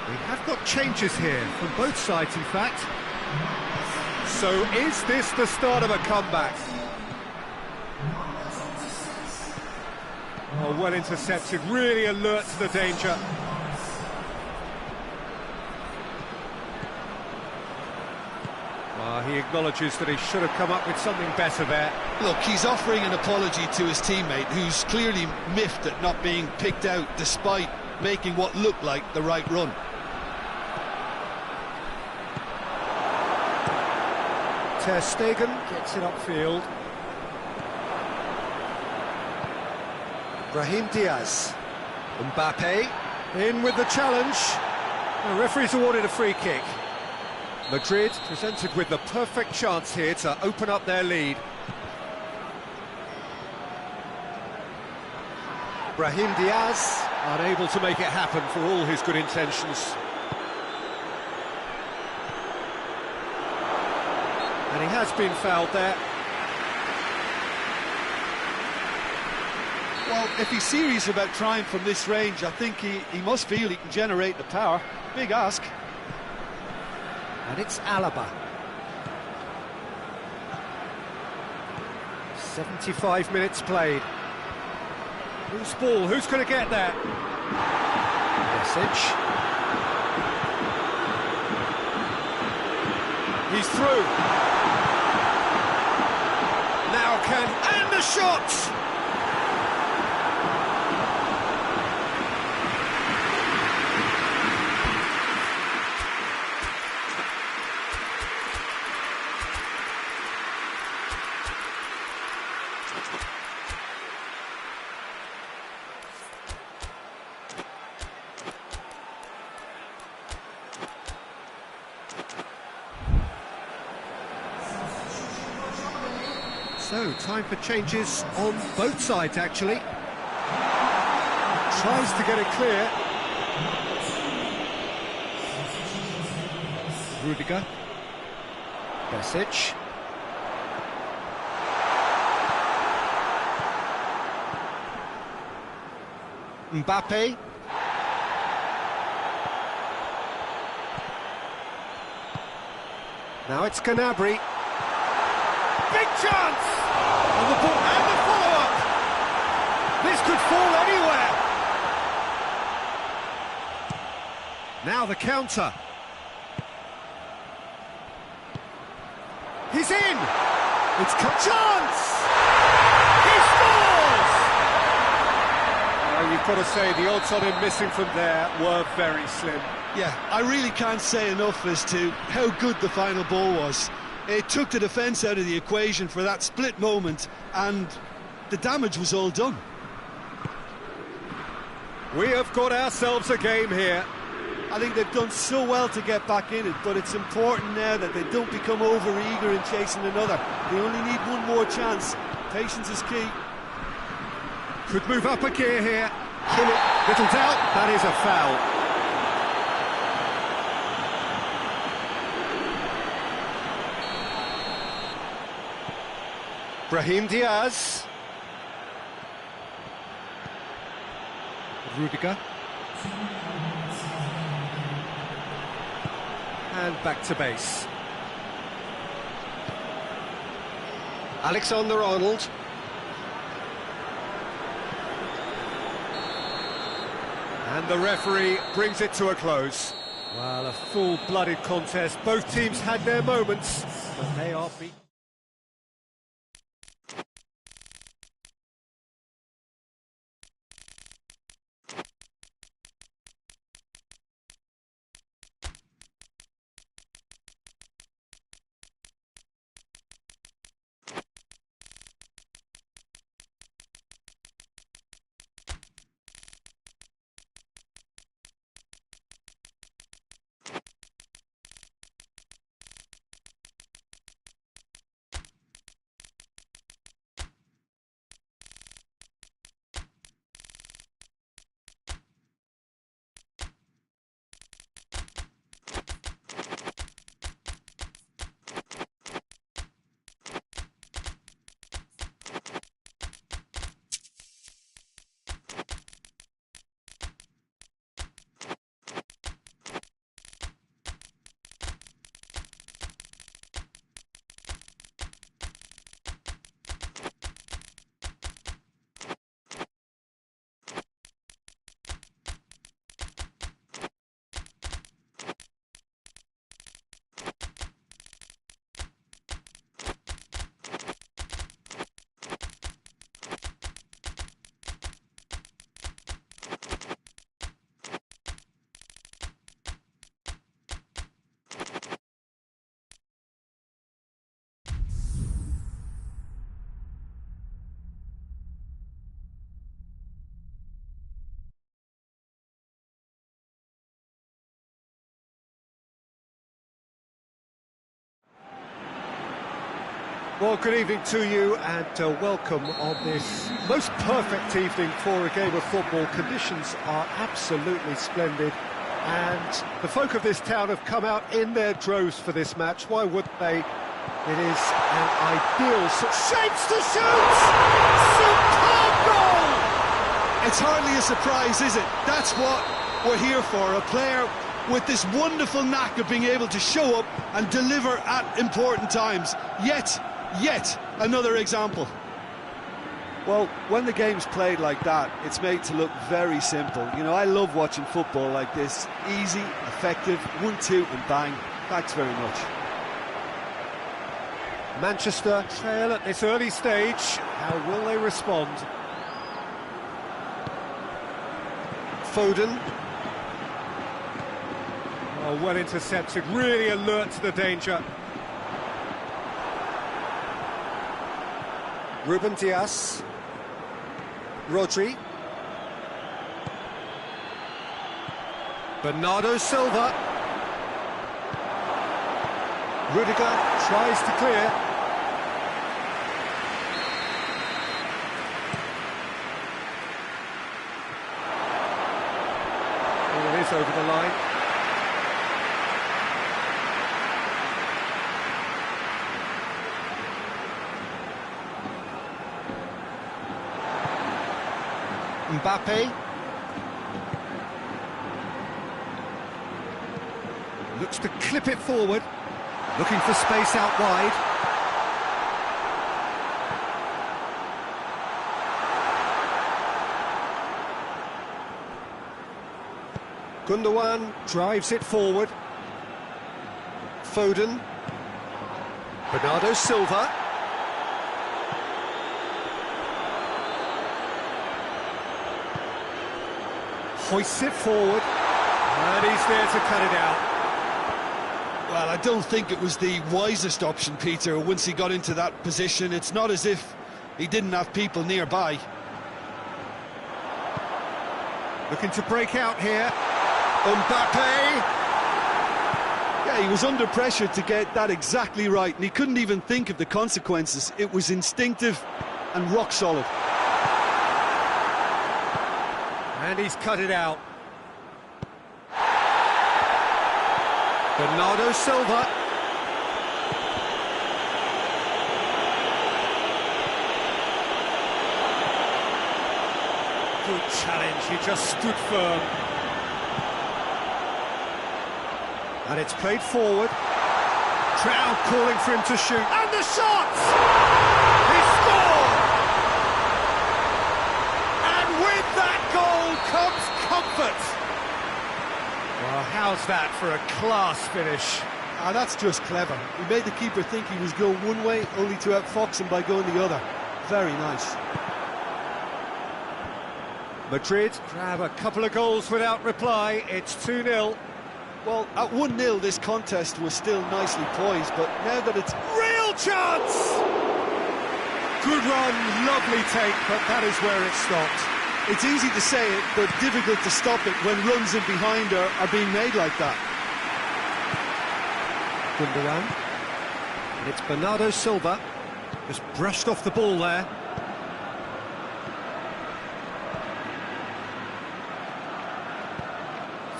We have got changes here from both sides, in fact. So is this the start of a comeback? Oh, well intercepted, really alert to the danger. He acknowledges that he should have come up with something better there. Look, he's offering an apology to his teammate, who's clearly miffed at not being picked out despite making what looked like the right run. Ter Stegen gets it upfield. Brahim Diaz. Mbappe in with the challenge. The referee's awarded a free kick. Madrid presented with the perfect chance here to open up their lead. Brahim Diaz unable to make it happen for all his good intentions. And he has been fouled there. Well, if he's serious about trying from this range, I think he must feel he can generate the power. Big ask. And it's Alaba. 75 minutes played. Who's ball? Who's going to get that? Message. He's through. Now and the shot! So, time for changes on both sides, actually. Tries to get it clear. Rudiger. Besic. Mbappe. Now it's Gnabry. Big chance! And the ball and the follow-up! This could fall anywhere! Now the counter. He's in! It's chance! He scores! You've got to say, the odds on him missing from there were very slim. Yeah, I really can't say enough as to how good the final ball was. It took the defence out of the equation for that split moment, and the damage was all done. We have got ourselves a game here. I think they've done so well to get back in it, but it's important now that they don't become over-eager in chasing another. They only need one more chance. Patience is key. Could move up a gear here. Little doubt, that is a foul. Brahim Diaz. Rudiger. And back to base. Alexander-Arnold. And the referee brings it to a close. Well, a full-blooded contest. Both teams had their moments, but they are beaten. Well, good evening to you and welcome on this most perfect evening for a game of football. Conditions are absolutely splendid and the folk of this town have come out in their droves for this match. Why would they? It is an ideal... Shapes to shoot! Superb goal! It's hardly a surprise, is it? That's what we're here for, a player with this wonderful knack of being able to show up and deliver at important times. Yet another example. Well, when the game's played like that, it's made to look very simple. You know, I love watching football like this. Easy, effective, 1-2 and bang. Thanks very much. Manchester trail at this early stage. How will they respond? Foden. Oh, well intercepted, really alert to the danger. Ruben Dias. Rodri. Bernardo Silva. Rudiger tries to clear. Oh, it is over the line. Mbappe. Looks to clip it forward. Looking for space out wide. Gundogan drives it forward. Foden. Bernardo Silva. Hoists it forward. And he's there to cut it out. Well, I don't think it was the wisest option, Peter, once he got into that position. It's not as if he didn't have people nearby. Looking to break out here. Mbappe! Yeah, he was under pressure to get that exactly right, and he couldn't even think of the consequences. It was instinctive and rock solid. And he's cut it out. Bernardo Silva. Good challenge, he just stood firm. And it's played forward. Crowd calling for him to shoot. And the shot! He scored! And with that goal comes comfort. Well, how's that for a class finish? That's just clever. He made the keeper think he was going one way, only to outfox him by going the other. Very nice. Madrid grab a couple of goals without reply. It's 2-0. Well, at 1-0 this contest was still nicely poised, but now that it's... Real chance! Good run, lovely take, but that is where it stopped. It's easy to say it, but difficult to stop it when runs in behind are being made like that. Gundogan. And it's Bernardo Silva. Just brushed off the ball there.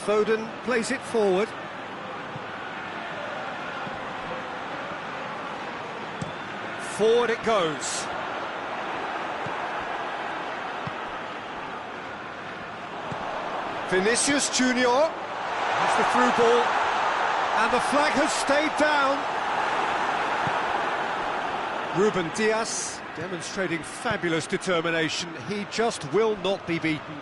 Foden plays it forward. Forward it goes. Vinicius Junior. That's the through ball. And the flag has stayed down. Ruben Dias demonstrating fabulous determination. He just will not be beaten.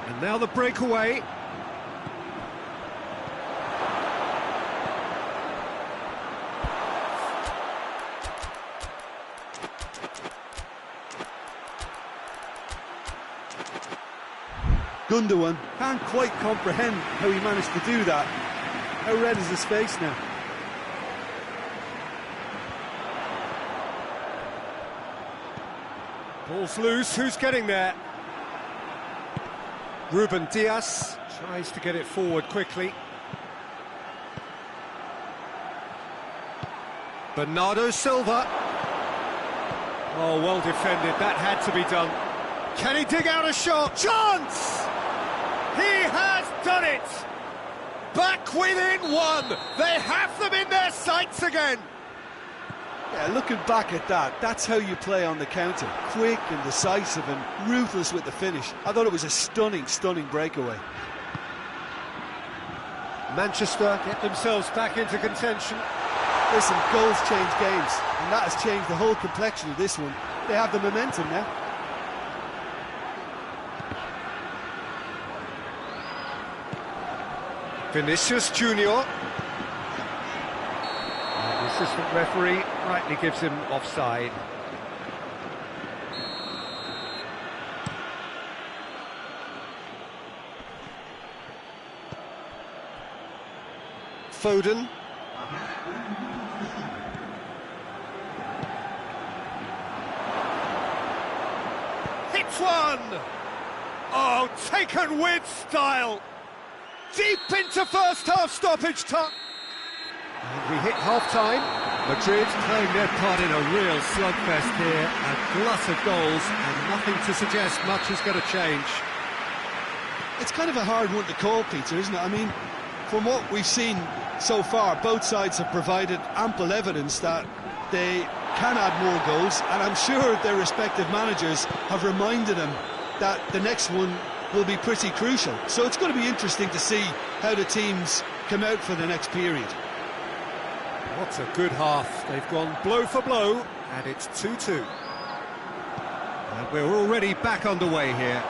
And now the breakaway. Gundogan can't quite comprehend how he managed to do that. How red is his face now? Ball's loose, who's getting there? Ruben Dias tries to get it forward quickly. Bernardo Silva. Oh, well defended, that had to be done. Can he dig out a shot? Chance! He has done it! Back within one! They have them in their sights again! Yeah, looking back at that, that's how you play on the counter. Quick and decisive and ruthless with the finish. I thought it was a stunning, stunning breakaway. Manchester get themselves back into contention. Listen, goals change games, and that has changed the whole complexion of this one. They have the momentum now. Vinicius Junior. And the assistant referee rightly gives him offside. Foden. Hits one! Oh, taken with style! Deep into first half stoppage time. And we hit half-time. Madrid playing their part in a real slugfest here. A glut of goals and nothing to suggest much is going to change. It's kind of a hard one to call, Peter, isn't it? I mean, from what we've seen so far, both sides have provided ample evidence that they can add more goals, and I'm sure their respective managers have reminded them that the next one will be pretty crucial. So it's going to be interesting to see how the teams come out for the next period. What a good half. They've gone blow for blow, and it's 2-2. And we're already back underway here.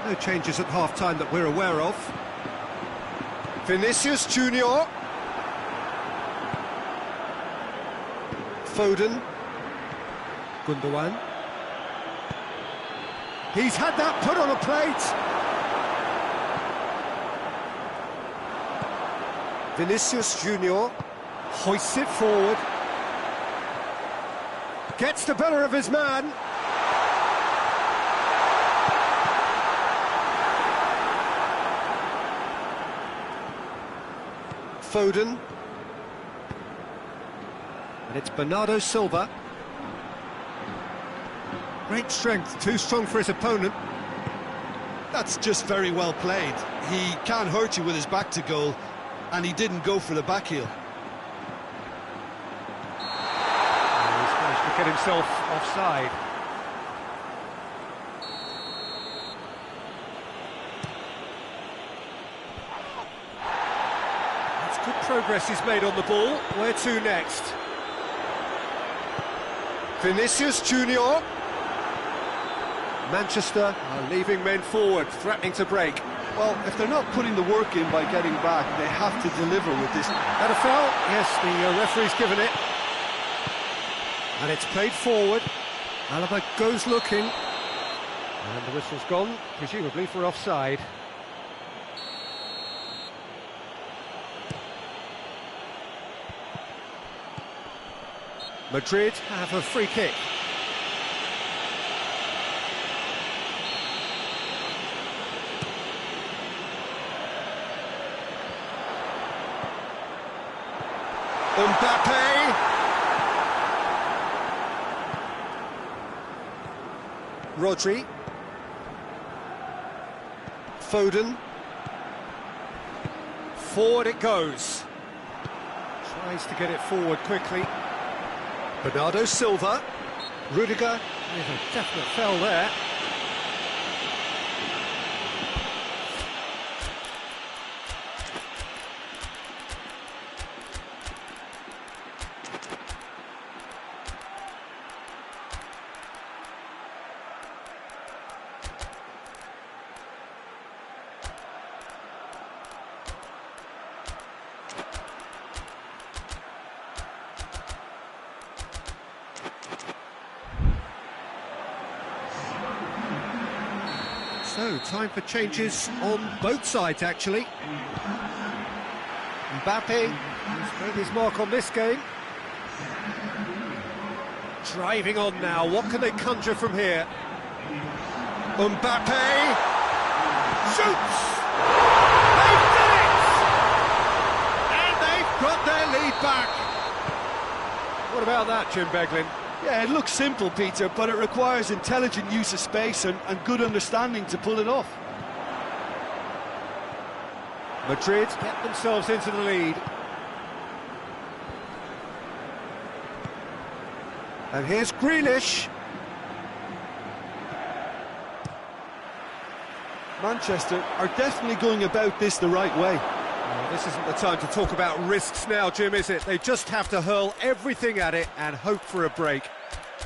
No changes at half-time that we're aware of. Vinicius Junior. Foden. Gundogan. He's had that put on a plate. Vinicius Junior hoists it forward. Gets the better of his man. Foden. And it's Bernardo Silva. Great strength, too strong for his opponent. That's just very well played. He can't hurt you with his back to goal, and he didn't go for the back heel. He's managed to get himself offside. That's good progress he's made on the ball. Where to next? Vinicius Junior. Manchester are leaving men forward, threatening to break. Well, if they're not putting the work in by getting back, they have to deliver with this. Had a foul? Yes, the referee's given it. And it's played forward. Alaba goes looking. And the whistle's gone, presumably for offside. Madrid have a free kick. Mbappe. Rodri. Foden. Forward it goes. Tries to get it forward quickly. Bernardo Silva. Rudiger. There's a definite foul there. So, time for changes on both sides, actually. Mbappe has made his mark on this game. Driving on now, what can they conjure from here? Mbappe shoots! They've done it! And they've got their lead back. What about that, Jim Beglin? Yeah, it looks simple, Peter, but it requires intelligent use of space and good understanding to pull it off. Madrid get themselves into the lead. And here's Grealish. Manchester are definitely going about this the right way. Well, this isn't the time to talk about risks now, Jim, is it? They just have to hurl everything at it and hope for a break.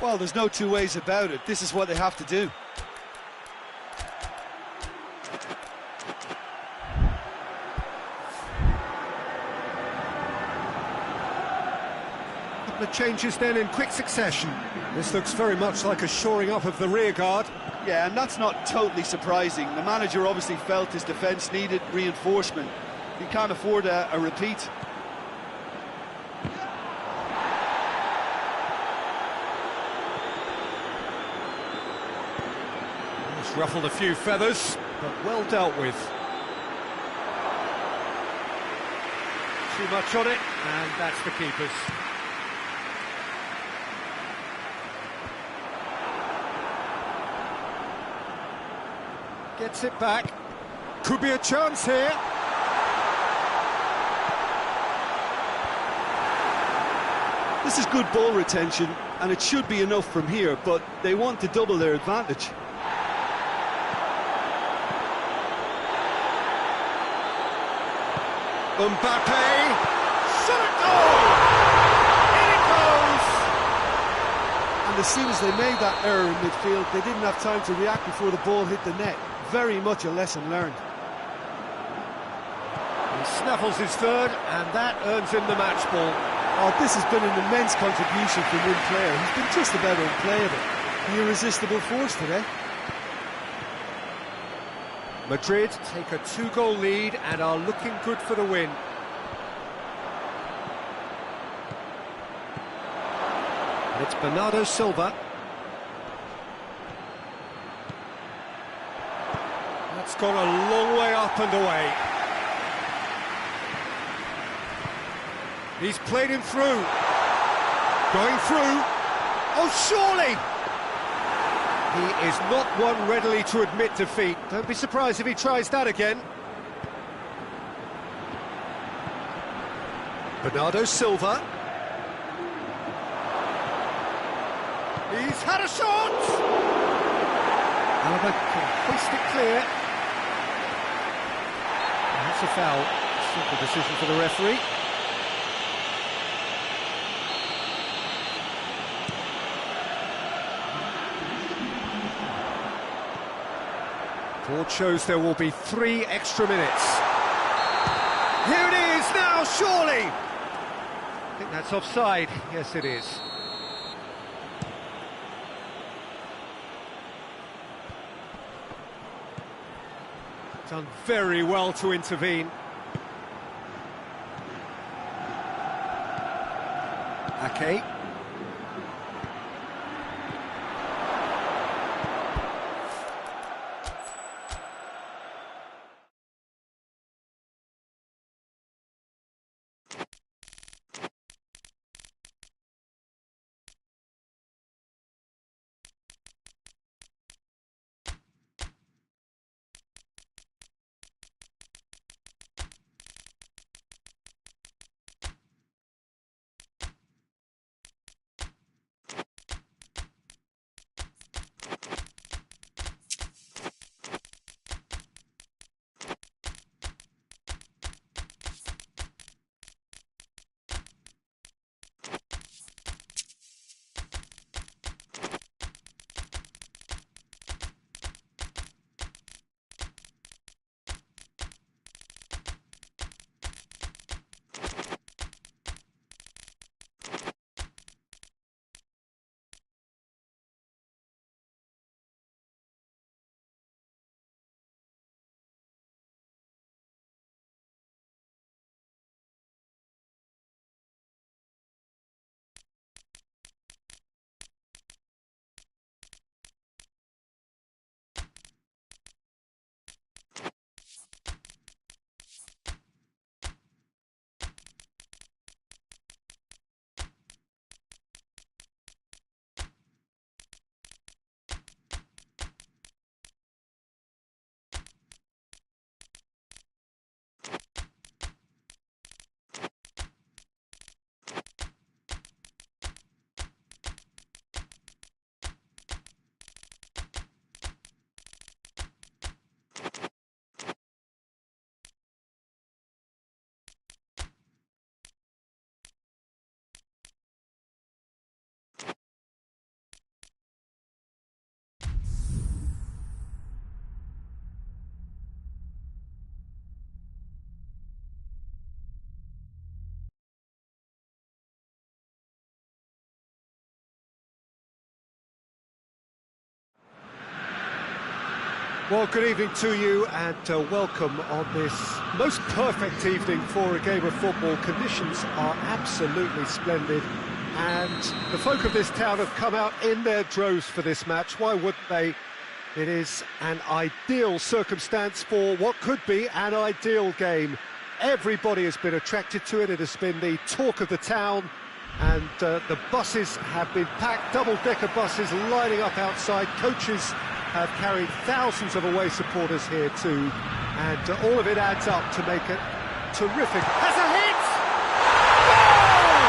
Well, there's no two ways about it. This is what they have to do. Couple of changes then in quick succession. This looks very much like a shoring up of the rear guard. Yeah, and that's not totally surprising. The manager obviously felt his defence needed reinforcement. He can't afford a repeat. It's ruffled a few feathers, but well dealt with. Too much on it, and that's the keeper's. Gets it back. Could be a chance here. This is good ball retention, and it should be enough from here, but they want to double their advantage. Mbappe! Shot it! Oh! In it goes! And as soon as they made that error in midfield, they didn't have time to react before the ball hit the net. Very much a lesson learned. He snaffles his third, and that earns him the match ball. Oh, this has been an immense contribution from one player. He's been just about unplayable. The irresistible force today. Madrid take a 2-goal lead and are looking good for the win. And it's Bernardo Silva. That's gone a long way up and away. He's played him through. Going through. Oh, surely! He is not one readily to admit defeat. Don't be surprised if he tries that again. Bernardo Silva. He's had a shot! Alaba can hoist it clear. And that's a foul. Simple decision for the referee. Board shows there will be 3 extra minutes. Here it is now, surely! I think that's offside. Yes, it is. Done very well to intervene. Ake. Well, good evening to you and welcome on this most perfect evening for a game of football. Conditions are absolutely splendid and the folk of this town have come out in their droves for this match. Why wouldn't they? It is an ideal circumstance for what could be an ideal game. Everybody has been attracted to it. It has been the talk of the town, and the buses have been packed, double-decker buses lining up outside. Coaches have carried thousands of away supporters here too, and all of it adds up to make it terrific. Has a hit! Goal!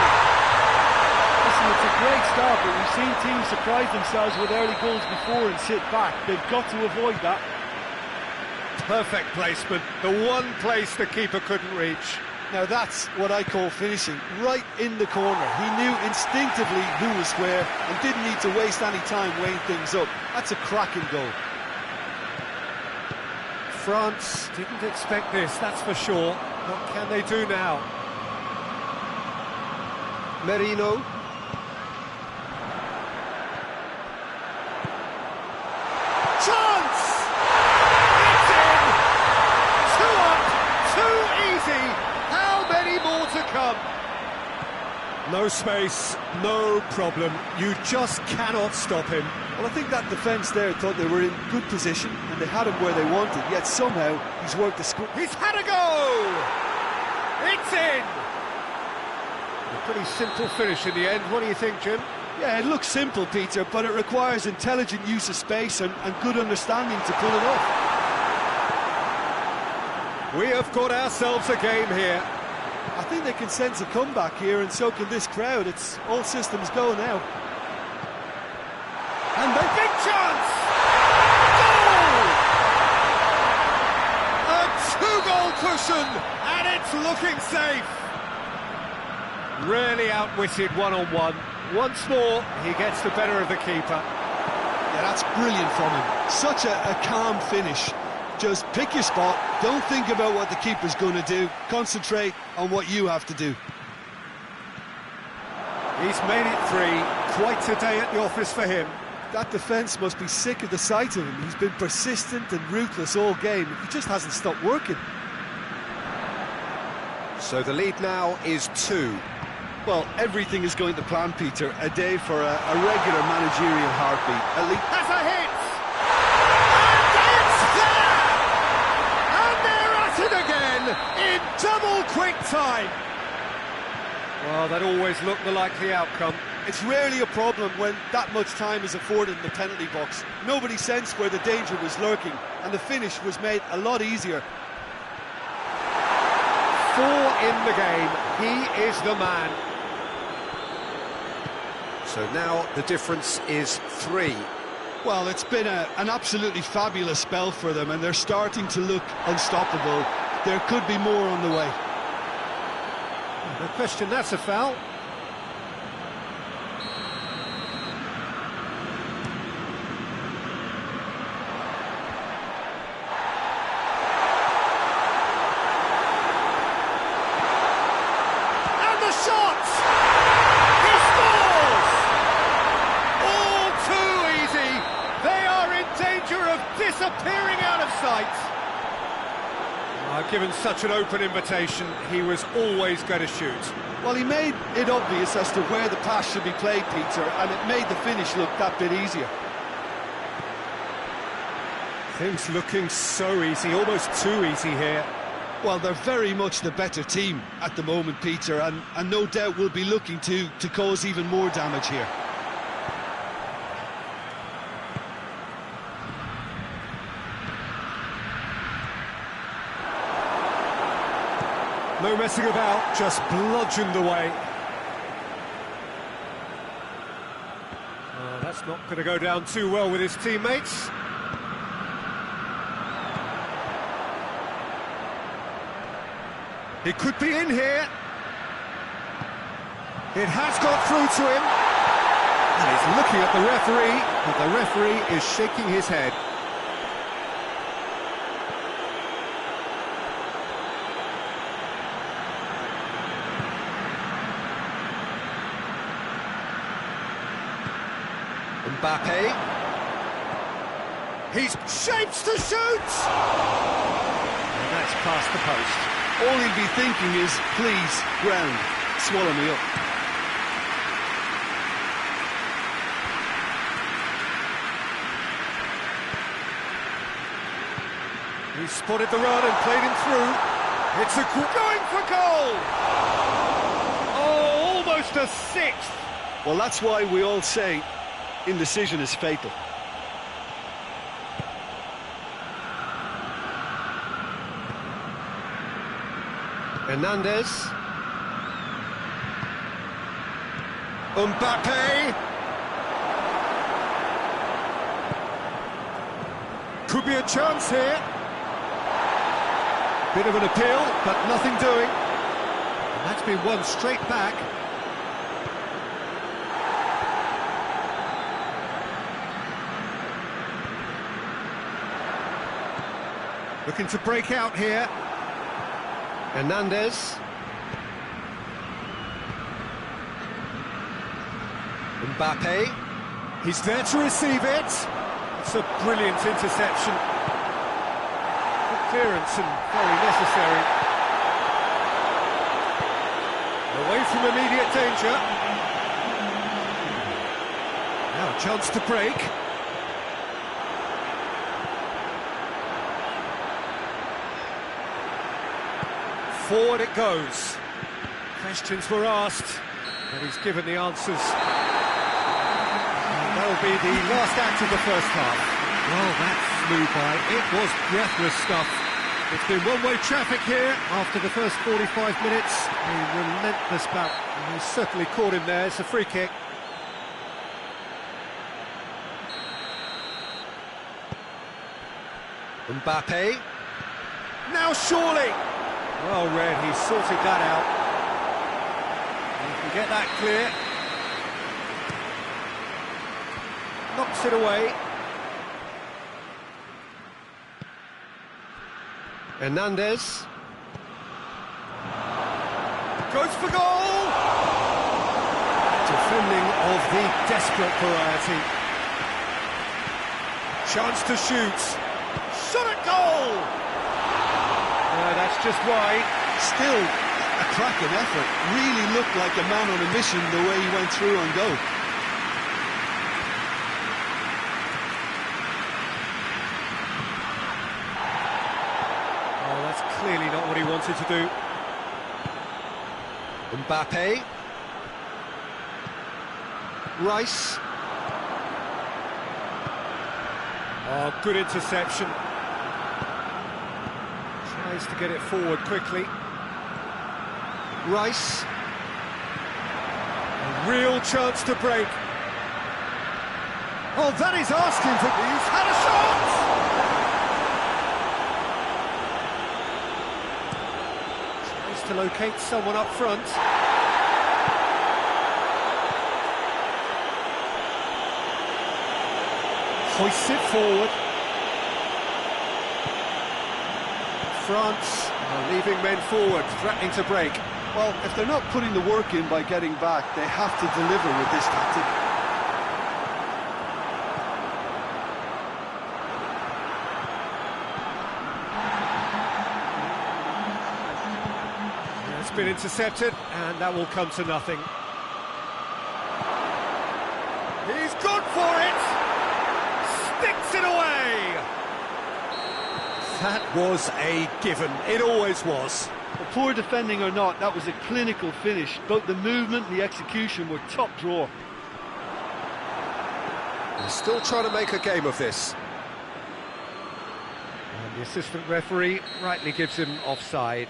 Listen, it's a great start, but we've seen teams surprise themselves with early goals before and sit back. They've got to avoid that. Perfect placement, the one place the keeper couldn't reach. Now that's what I call finishing, right in the corner. He knew instinctively who was where and didn't need to waste any time weighing things up. That's a cracking goal. France didn't expect this, that's for sure. What can they do now? Merino. Chance! It's in! 2 up, too easy! How many more to come? No space, no problem. You just cannot stop him. Well, I think that defence there thought they were in good position and they had him where they wanted, yet somehow he's worked the score. He's had a go! It's in! A pretty simple finish in the end. What do you think, Jim? Yeah, it looks simple, Peter, but it requires intelligent use of space and good understanding to pull it off. We have got ourselves a game here. I think they can sense a comeback here, and so can this crowd. It's all systems go now. And the big chance! Goal! A 2-goal cushion, and it's looking safe. Really outwitted one-on-one. Once more, he gets the better of the keeper. Yeah, that's brilliant from him. Such a calm finish. Just pick your spot, don't think about what the keeper's going to do, concentrate on what you have to do. He's made it 3, quite a day at the office for him. That defence must be sick of the sight of him. He's been persistent and ruthless all game. He just hasn't stopped working. So the lead now is 2. Well, everything is going to plan, Peter. A day for a regular managerial heartbeat. At least Has a hit! Again in double quick time. Well, that always looked the likely outcome. It's rarely a problem when that much time is afforded in the penalty box. Nobody sensed where the danger was lurking, and the finish was made a lot easier. 4 in the game. He is the man. So now the difference is 3. Well, it's been an absolutely fabulous spell for them, and they're starting to look unstoppable. There could be more on the way. No question, that's a foul. And the shot! He scores! All too easy. They are in danger of disappearing out of sight. Given such an open invitation, he was always going to shoot. Well, he made it obvious as to where the pass should be played, Peter, and it made the finish look that bit easier. Things looking so easy, almost too easy here. Well, they're very much the better team at the moment, Peter, and no doubt will be looking to cause even more damage here. No messing about, just bludgeoned away. That's not going to go down too well with his teammates. He could be in here. It has got through to him. And he's looking at the referee, but the referee is shaking his head. Mbappe. He's shapes to shoot! And that's past the post. All he'll be thinking is, please, ground, swallow me up. He spotted the run and played him through. It's a going for goal! Oh, almost a sixth! Well, that's why we all say indecision is fatal. Hernandez. Mbappe. Could be a chance here. Bit of an appeal, but nothing doing. And that's been won straight back. Looking to break out here. Hernandez. Mbappe. He's there to receive it. It's a brilliant interception. Good clearance and very necessary. Away from immediate danger. Now a chance to break. Forward it goes. Questions were asked, and he's given the answers. And that'll be the last act of the first half. Well, that flew by. It was breathless stuff. It's been one-way traffic here after the first 45 minutes. A relentless bout. And he certainly caught him there. It's a free kick. Mbappe. Now surely. Well read, he sorted that out. You can get that clear. Knocks it away. Hernandez. Goes for goal! Defending of the desperate variety. Chance to shoot. Shot at goal! No, that's just wide. Still a cracking effort. Really looked like a man on a mission the way he went through on goal. Oh, that's clearly not what he wanted to do. Mbappe. Rice. Oh, good interception. Tries to get it forward quickly. Rice. A real chance to break. Oh, that is asking for... He's had a shot! Tries to locate someone up front. Hoists it forward. France are leaving men forward, threatening to break. Well, if they're not putting the work in by getting back, they have to deliver with this tactic. It's been intercepted, and that will come to nothing. He's gone for it! Sticks it away! That was a given. It always was. Well, poor defending or not, that was a clinical finish. Both the movement and the execution were top drawer. They're still trying to make a game of this. And the assistant referee rightly gives him offside.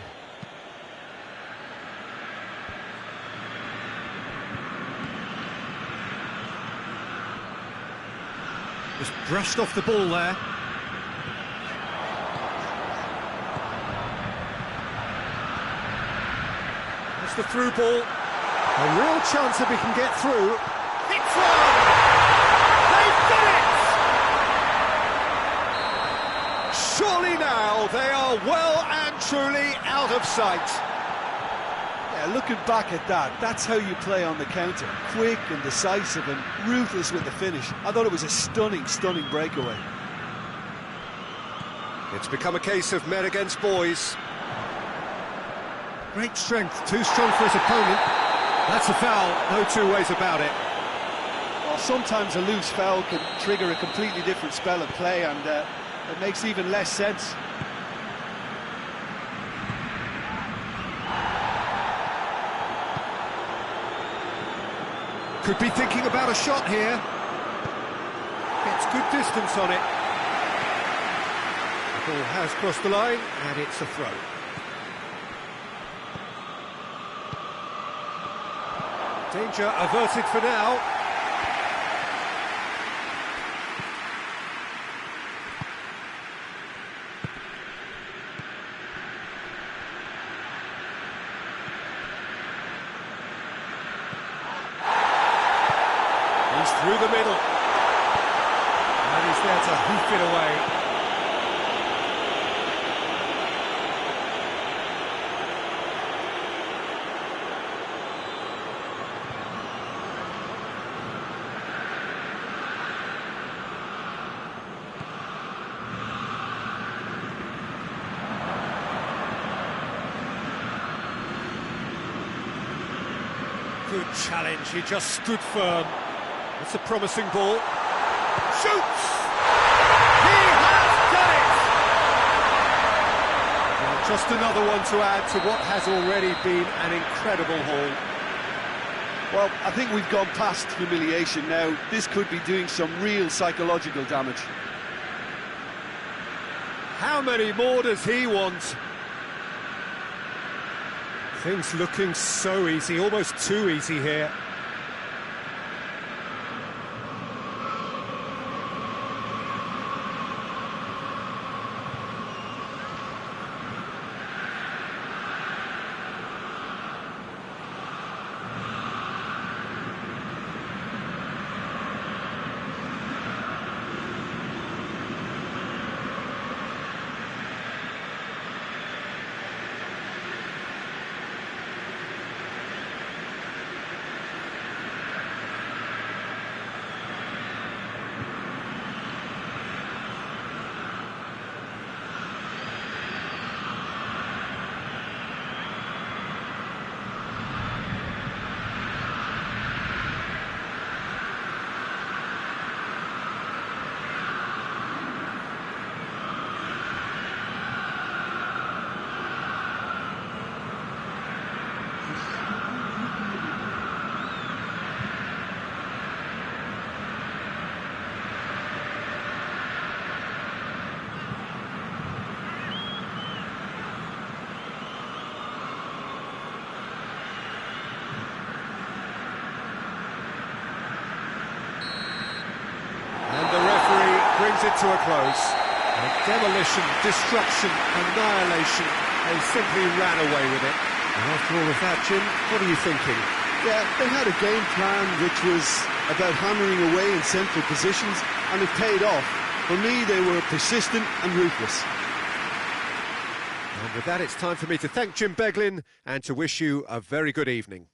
Just brushed off the ball there. That's the through ball. A real chance if he can get through. It's one! They've done it! Surely now they are well and truly out of sight. Yeah, looking back at that, that's how you play on the counter. Quick and decisive and ruthless with the finish. I thought it was a stunning, stunning breakaway. It's become a case of men against boys. Great strength, too strong for his opponent. That's a foul, no two ways about it. Well, sometimes a loose foul can trigger a completely different spell of play, and it makes even less sense. Could be thinking about a shot here. Gets good distance on it. The ball has crossed the line, and it's a throw. Danger averted for now. He's through the middle. And he's there to hoof it away. Good challenge, he just stood firm. It's a promising ball. Shoots! He has done it! Well, just another one to add to what has already been an incredible haul. Well, I think we've gone past humiliation now. This could be doing some real psychological damage. How many more does he want? Things looking so easy, almost too easy here. Brings it to a close. Demolition, destruction, annihilation. They simply ran away with it. And after all of that, Jim, what are you thinking? Yeah, they had a game plan which was about hammering away in central positions, and it paid off. For me, they were persistent and ruthless. And with that, it's time for me to thank Jim Beglin and to wish you a very good evening.